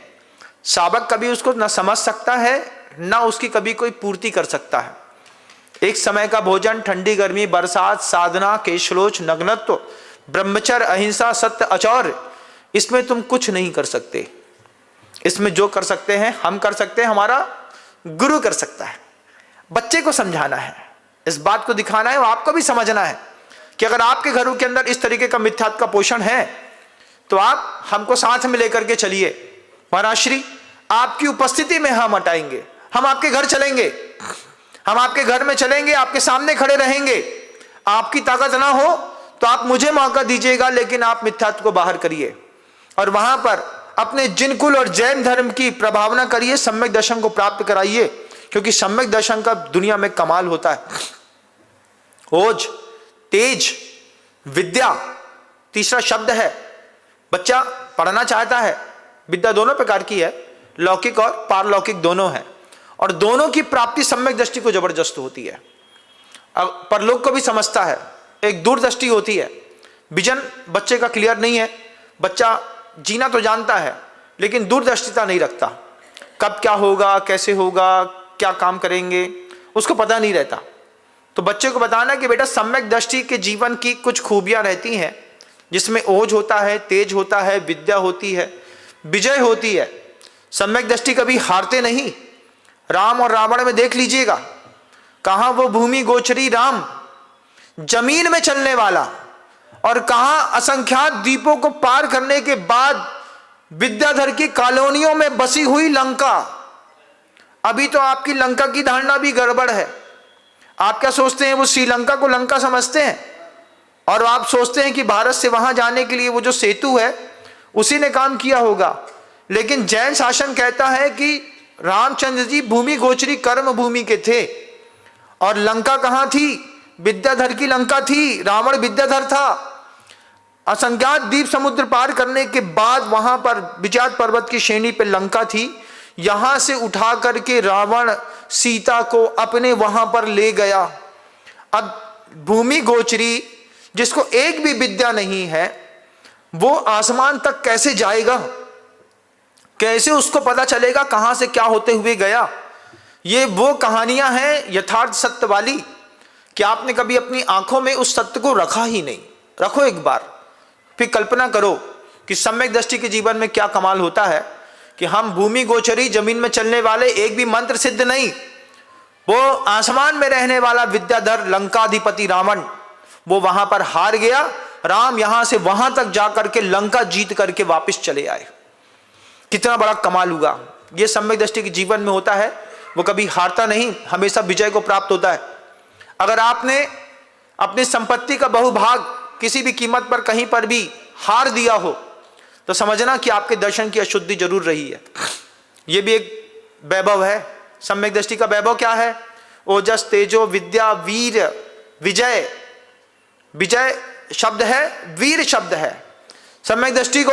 सावक कभी उसको न समझ सकता है, न उसकी कभी कोई पूर्ति कर सकता है। एक समय का भोजन, ठंडी गर्मी, बरसात, साधना, केशलोच, नग्नत्व, ब्रह्मचर्य, अहिंसा, सत्य, अचौर्य, इसमें तुम कुछ नहीं कर सकते। इसमें जो कर सकते हैं हम कर सकते हैं, हमारा गुरु कर सकता है। बच्चे को समझाना है, इस बात को दिखाना है, और आपको भी समझना है कि अगर आपके घरों के अंदर इस तरीके का मिथ्यात्व का पोषण है तो आप हमको साथ में लेकर के चलिए। महाराज श्री, आपकी उपस्थिति में हम हटाएंगे, हम आपके घर चलेंगे, हम आपके घर में चलेंगे, आपके सामने खड़े रहेंगे। आपकी ताकत ना हो तो आप मुझे मौका दीजिएगा, लेकिन आप मिथ्यात्व को बाहर करिए और वहां पर अपने जिनकुल और जैन धर्म की प्रभावना करिए, सम्यक दर्शन को प्राप्त कराइए, क्योंकि सम्यक दर्शन का दुनिया में कमाल होता है। ओज, तेज, विद्या तीसरा शब्द है। बच्चा पढ़ना चाहता है, विद्या दोनों प्रकार की है, लौकिक और पारलौकिक दोनों है, और दोनों की प्राप्ति सम्यक दृष्टि को जबरदस्त होती है। अब परलोक को भी समझता है, एक दूरदृष्टि होती है। विजन बच्चे का क्लियर नहीं है, बच्चा जीना तो जानता है लेकिन दूरदर्शिता नहीं रखता। कब क्या होगा, कैसे होगा, क्या काम करेंगे, उसको पता नहीं रहता। तो बच्चे को बताना कि बेटा सम्यक दृष्टि के जीवन की कुछ खूबियां रहती हैं, जिसमें ओज होता है, तेज होता है, विद्या होती है, विजय होती है। सम्यक दृष्टि कभी हारते नहीं। राम और रावण में देख लीजिएगा, कहां वो भूमि गोचरी राम, जमीन में चलने वाला, और कहां असंख्यात द्वीपों को पार करने के बाद विद्याधर की कॉलोनियों में बसी हुई लंका। अभी तो आपकी लंका की धारणा भी गड़बड़ है। आप क्या सोचते हैं, वो श्रीलंका को लंका समझते हैं, और आप सोचते हैं कि भारत से वहां जाने के लिए वो जो सेतु है उसी ने काम किया होगा। लेकिन जैन शासन कहता है कि रामचंद्र जी भूमि गोचरी कर्म भूमि के थे, और लंका कहां थी, विद्याधर की लंका थी, रावण विद्याधर था। असंख्यात द्वीप समुद्र पार करने के बाद वहां पर विजात पर्वत की श्रेणी पर लंका थी। यहां से उठा करके रावण सीता को अपने वहां पर ले गया। अब भूमि गोचरी जिसको एक भी विद्या नहीं है, वो आसमान तक कैसे जाएगा, कैसे उसको पता चलेगा कहां से क्या होते हुए गया। ये वो कहानियां हैं यथार्थ सत्य वाली कि आपने कभी अपनी आंखों में उस सत्य को रखा ही नहीं। रखो एक बार, फिर कल्पना करो कि सम्यक दृष्टि के जीवन में क्या कमाल होता है कि हम भूमि गोचरी जमीन में चलने वाले, एक भी मंत्र सिद्ध नहीं, वो आसमान में रहने वाला विद्याधर लंकाधिपति रावण, वो वहां पर हार गया। राम यहां से वहां तक जाकर के लंका जीत करके वापस चले आए। कितना बड़ा कमाल हुआ। ये सम्यक दृष्टि के जीवन में होता है, वो कभी हारता नहीं, हमेशा विजय को प्राप्त होता है। अगर आपने अपनी संपत्ति का बहुभाग किसी भी कीमत पर कहीं पर भी हार दिया हो तो समझना कि आपके दर्शन की अशुद्धि जरूर रही है। यह भी एक वैभव है। सम्यक दृष्टि का वैभव क्या है? ओजस, तेजो, विद्या, वीर, विजय। विजय शब्द है, वीर शब्द है। सम्यक दृष्टि को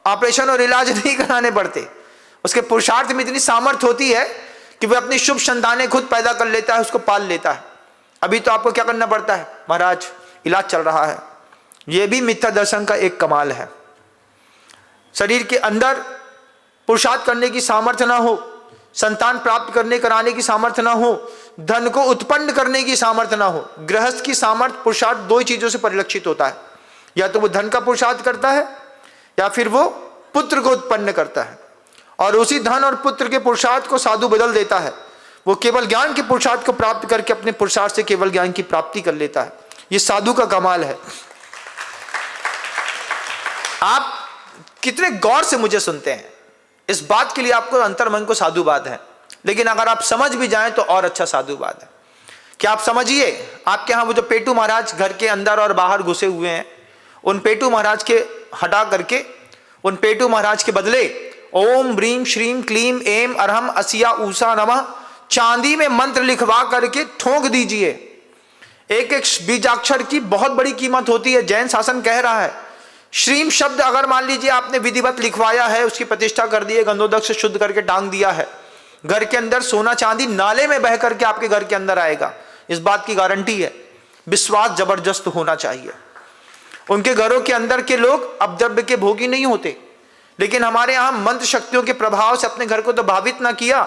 ऑपरेशन और इलाज नहीं कराने पड़ते, उसके पुरुषार्थ में इतनी सामर्थ्य होती है कि वह अपनी शुभ संतानें खुद पैदा कर लेता है, उसको पाल लेता है। अभी तो आपको क्या करना पड़ता है, महाराज इलाज चल रहा है। यह भी मिथ्या दर्शन का एक कमाल है। शरीर के अंदर पुरुषार्थ करने की सामर्थ्य ना हो, संतान प्राप्त करने कराने की सामर्थ्य ना हो, धन को उत्पन्न करने की सामर्थ्य ना हो। गृहस्थ की सामर्थ्य पुरुषार्थ दो ही चीजों से परिलक्षित होता है, या तो वो धन का पुरुषार्थ करता है या फिर वो पुत्र को उत्पन्न करता है, और उसी धन और पुत्र के पुरुषार्थ को साधु बदल देता है। वो केवल ज्ञान के पुरुषार्थ को प्राप्त करके अपने पुरुषार्थ से केवल ज्ञान की प्राप्ति कर लेता है। ये साधु का कमाल है। आप कितने गौर से मुझे सुनते हैं, इस बात के लिए आपको अंतर्मन को साधुवाद है। लेकिन अगर आप समझ भी जाएं तो और अच्छा साधुवाद है कि आप समझिए, आपके यहां वो जो पेटू महाराज घर के अंदर और बाहर घुसे हुए हैं, उन पेटू महाराज के हटा करके उन पेटू महाराज के बदले ओम ब्रीम श्रीम क्लीम एम अरहम असिया ऊषा नमः चांदी में मंत्र लिखवा करके ठोंक दीजिए। एक एक बीजाक्षर की बहुत बड़ी कीमत होती है। जैन शासन कह रहा है, श्रीम शब्द अगर मान लीजिए आपने विधिवत लिखवाया है, उसकी प्रतिष्ठा कर दी है, गंधोदक से शुद्ध करके टांग दिया है, घर के अंदर सोना चांदी नाले में बह करके आपके घर के अंदर आएगा, इस बात की गारंटी है। विश्वास जबरदस्त होना चाहिए। उनके घरों के अंदर के लोग अपद्रव्य के भोगी नहीं होते, लेकिन हमारे यहां मंत्र शक्तियों के प्रभाव से अपने घर को तो भावित ना किया,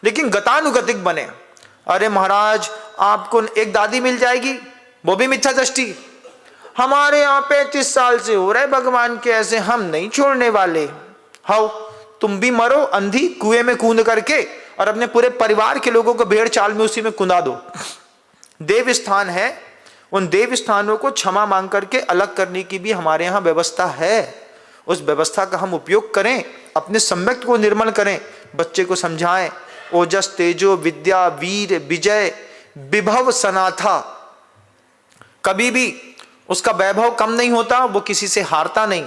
लेकिन गतानुगतिक बने। अरे महाराज आपको एक दादी मिल जाएगी, वो भी मिथ्या दृष्टि। हमारे यहाँ 35 साल से हो रहा है भगवान के ऐसे, हम नहीं छोड़ने वाले। हाउ, तुम भी मरो अंधी कुएं में कूद करके और अपने पूरे परिवार के लोगों को भेड़ चाल में उसी में कुंदा दो। देव स्थान है, उन देव स्थानों को क्षमा मांग करके अलग करने की भी हमारे यहाँ व्यवस्था है। उस व्यवस्था का हम उपयोग करें, अपने सम्यक को निर्मल करें, बच्चे को समझाएं। ओजस तेजो विद्या वीर विजय विभव सनाथा, कभी भी उसका वैभव कम नहीं होता, वो किसी से हारता नहीं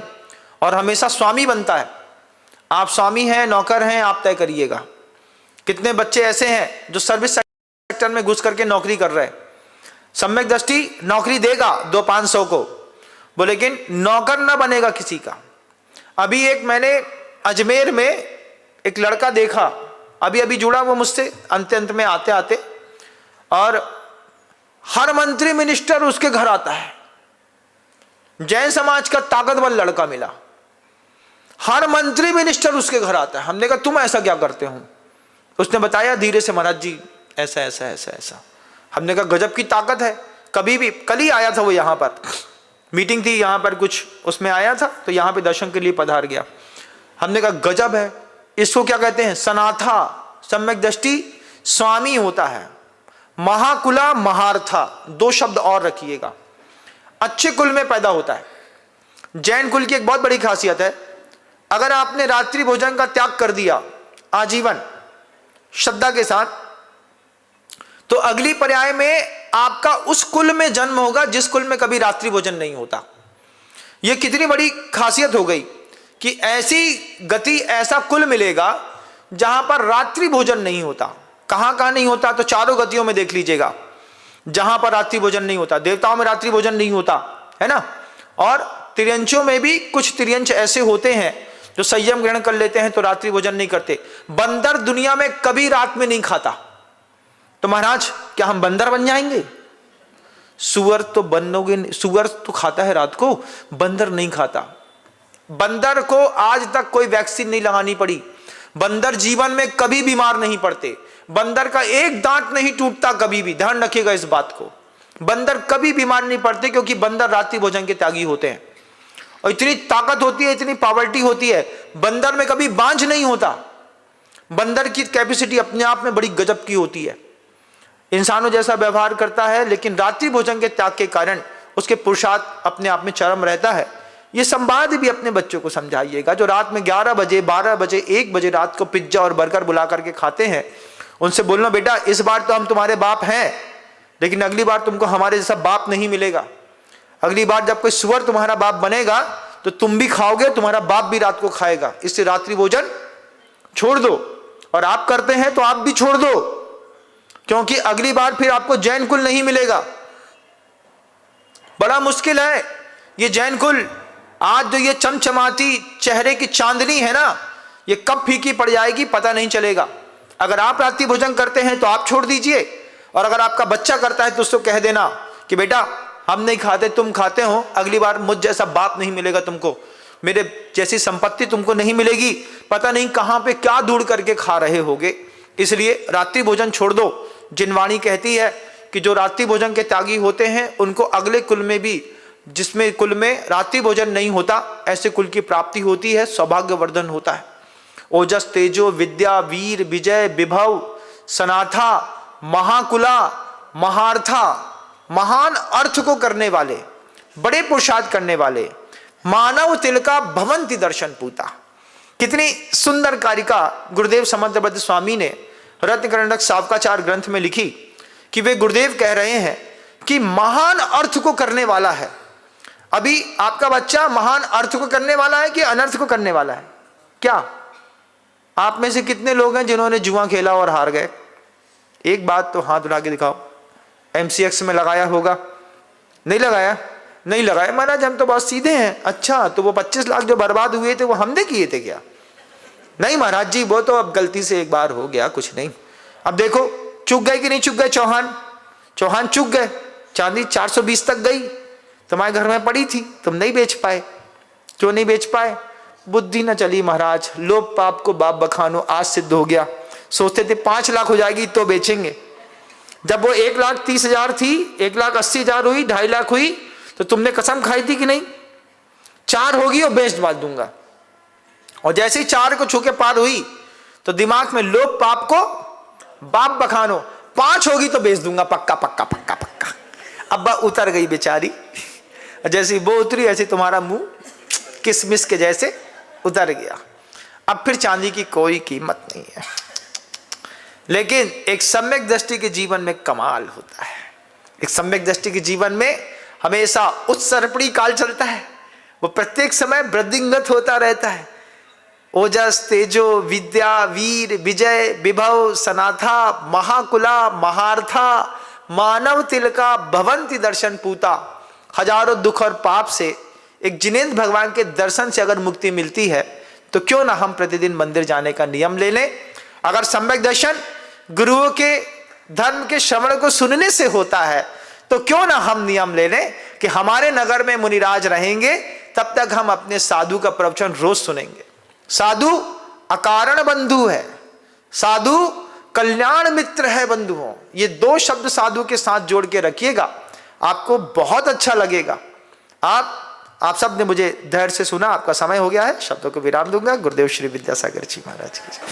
और हमेशा स्वामी बनता है। आप स्वामी हैं नौकर हैं, आप तय करिएगा। कितने बच्चे ऐसे हैं जो सर्विस सेक्टर में घुस करके नौकरी कर रहे हैं, सम्यक दृष्टि नौकरी देगा 200-500 को, वो लेकिन नौकर ना बनेगा किसी का। अभी एक मैंने अजमेर में एक लड़का देखा, अभी अभी जुड़ा वो मुझसे अंत में आते आते, और हर मंत्री मिनिस्टर उसके घर आता है। जैन समाज का ताकतवर लड़का मिला, हर मंत्री मिनिस्टर उसके घर आता है। हमने कहा तुम ऐसा क्या करते हो? उसने बताया धीरे से, महाराज जी ऐसा ऐसा ऐसा ऐसा। हमने कहा गजब की ताकत है। कभी भी, कल ही आया था वो, यहाँ पर मीटिंग थी, यहाँ पर कुछ उसमें आया था तो यहाँ पे दर्शन के लिए पधार गया। हमने कहा गजब है, इसको क्या कहते हैं? सनाथा, सम्यक दृष्टि स्वामी होता है। महाकुला महार्था, 2 शब्द और रखिएगा, अच्छे कुल में पैदा होता है। जैन कुल की एक बहुत बड़ी खासियत है, अगर आपने रात्रि भोजन का त्याग कर दिया आजीवन श्रद्धा के साथ, तो अगली पर्याय में आपका उस कुल में जन्म होगा जिस कुल में कभी रात्रि भोजन नहीं होता। यह कितनी बड़ी खासियत हो गई कि ऐसी गति, ऐसा कुल मिलेगा जहां पर रात्रि भोजन नहीं होता। कहां कहां नहीं होता? तो चारों गतियों में देख लीजिएगा, जहां पर रात्रि भोजन नहीं होता। देवताओं में रात्रि भोजन नहीं होता है ना, और तिर्यंचों में भी कुछ तिर्यंच ऐसे होते हैं जो संयम ग्रहण कर लेते हैं तो रात्रि भोजन नहीं करते। बंदर दुनिया में कभी रात में नहीं खाता, तो महाराज क्या हम बंदर बन जाएंगे? सुअर तो बनोगे, सुअर तो खाता है रात को, बंदर नहीं खाता। बंदर को आज तक कोई वैक्सीन नहीं लगानी पड़ी, बंदर जीवन में कभी बीमार नहीं पड़ते, बंदर का एक दांत नहीं टूटता कभी भी, ध्यान रखिएगा इस बात को। बंदर कभी बीमार नहीं पड़ते क्योंकि बंदर रात्रि भोजन के त्यागी होते हैं। और इतनी ताकत होती है, इतनी पावर्टी होती है, बंदर में कभी बांझ नहीं होता। बंदर की कैपेसिटी अपने आप में बड़ी गजब की होती है, इंसानों जैसा व्यवहार करता है, लेकिन रात्रि भोजन के त्याग के कारण उसके पुरुषार्थ अपने आप में चरम रहता है। ये संवाद भी अपने बच्चों को समझाइएगा, जो रात में 11 बजे 12 बजे 1 बजे रात को पिज्जा और बर्गर बुला करके खाते हैं, उनसे बोलना बेटा इस बार तो हम तुम्हारे बाप हैं, लेकिन अगली बार तुमको हमारे जैसा बाप नहीं मिलेगा। अगली बार जब कोई सुअर तुम्हारा बाप बनेगा तो तुम भी खाओगे, तुम्हारा बाप भी रात को खाएगा। इससे रात्रि भोजन छोड़ दो, और आप करते हैं तो आप भी छोड़ दो, क्योंकि अगली बार फिर आपको जैन कुल नहीं मिलेगा। बड़ा मुश्किल है ये जैन कुल। आज जो ये चमचमाती चेहरे की चांदनी है ना, ये कब फीकी पड़ जाएगी पता नहीं चलेगा। अगर आप रात्रि भोजन करते हैं तो आप छोड़ दीजिए, और अगर आपका बच्चा करता है तो उसको कह देना कि बेटा हम नहीं खाते, तुम खाते हो, अगली बार मुझ जैसा बाप नहीं मिलेगा तुमको, मेरे जैसी संपत्ति तुमको नहीं मिलेगी, पता नहीं कहां पे क्या ढूंढ करके खा रहे होगे। इसलिए रात्रि भोजन छोड़ दो। जिनवाणी कहती है कि जो रात्रि भोजन के त्यागी होते हैं उनको अगले कुल में भी, जिसमें कुल में रात्रि भोजन नहीं होता, ऐसे कुल की प्राप्ति होती है, सौभाग्यवर्धन होता है। ओजस तेजो विद्या वीर विजय विभव सनाथा महाकुला महार्था, महान अर्थ को करने वाले, बड़े पुरुषार्थ करने वाले, मानव तिलका भवंति दर्शन पूता। कितनी सुंदर कारिका गुरुदेव समंतबद्ध स्वामी ने रत्नकरंडक सावकाचार ग्रंथ में लिखी कि वे गुरुदेव कह रहे हैं कि महान अर्थ को करने वाला है। अभी आपका बच्चा महान अर्थ को करने वाला है कि अनर्थ को करने वाला है? क्या आप में से कितने लोग हैं जिन्होंने जुआ खेला और हार गए? एक बात तो हाथ उठा के दिखाओ। MCX में लगाया होगा? नहीं लगाया? नहीं लगाया महाराज, हम तो बहुत सीधे हैं। अच्छा, तो वो 25 लाख जो बर्बाद हुए थे वो हमने किए थे क्या? नहीं महाराज जी, वो तो अब गलती से एक बार हो गया, कुछ नहीं। अब देखो चुक गए कि नहीं चुक गए? चौहान चुक गए। चांदी 420 तक गई, तुम्हारे घर में पड़ी थी, तुम नहीं बेच पाए। क्यों नहीं बेच पाए? बुद्धि न चली महाराज, लोभ पाप को बाप बखानो, आज सिद्ध हो गया। सोचते थे 5 लाख हो जाएगी तो बेचेंगे, जब वो 1,30,000 थी, 1,80,000 हुई, 2.5 लाख हुई, तो तुमने कसम खाई थी कि नहीं 4 होगी और बेच बांध दूंगा। और जैसे ही 4 को छू के पार हुई तो दिमाग में लोभ पाप को बाप बखानो, 5 होगी तो बेच दूंगा पक्का पक्का पक्का पक्का। अब उतर गई बेचारी, जैसी वो उतरी ऐसे तुम्हारा मुंह किसमिस के जैसे उतर गया। अब फिर चांदी की कोई कीमत नहीं है। लेकिन एक सम्यक दृष्टि के जीवन में कमाल होता है। एक सम्यक दृष्टि के जीवन में हमेशा उत्सर्पणी काल चलता है, वो प्रत्येक समय वृद्धिंगत होता रहता है। ओजस तेजो विद्या वीर विजय विभव सनाथा महाकुला महार्था मानव तिलका भवंती दर्शन पूता। हजारों दुख और पाप से एक जिनेंद्र भगवान के दर्शन से अगर मुक्ति मिलती है तो क्यों ना हम प्रतिदिन मंदिर जाने का नियम ले लें। अगर सम्यक दर्शन गुरुओं के धर्म के श्रवण को सुनने से होता है तो क्यों ना हम नियम ले लें कि हमारे नगर में मुनिराज रहेंगे, तब तक हम अपने साधु का प्रवचन रोज सुनेंगे। साधु अकारण बंधु है, साधु कल्याण मित्र है बंधुओं। ये 2 शब्द साधु के साथ जोड़ के रखिएगा, आपको बहुत अच्छा लगेगा। आप सब ने मुझे धैर्य से सुना, आपका समय हो गया है, शब्दों को विराम दूंगा। गुरुदेव श्री विद्यासागर जी महाराज की।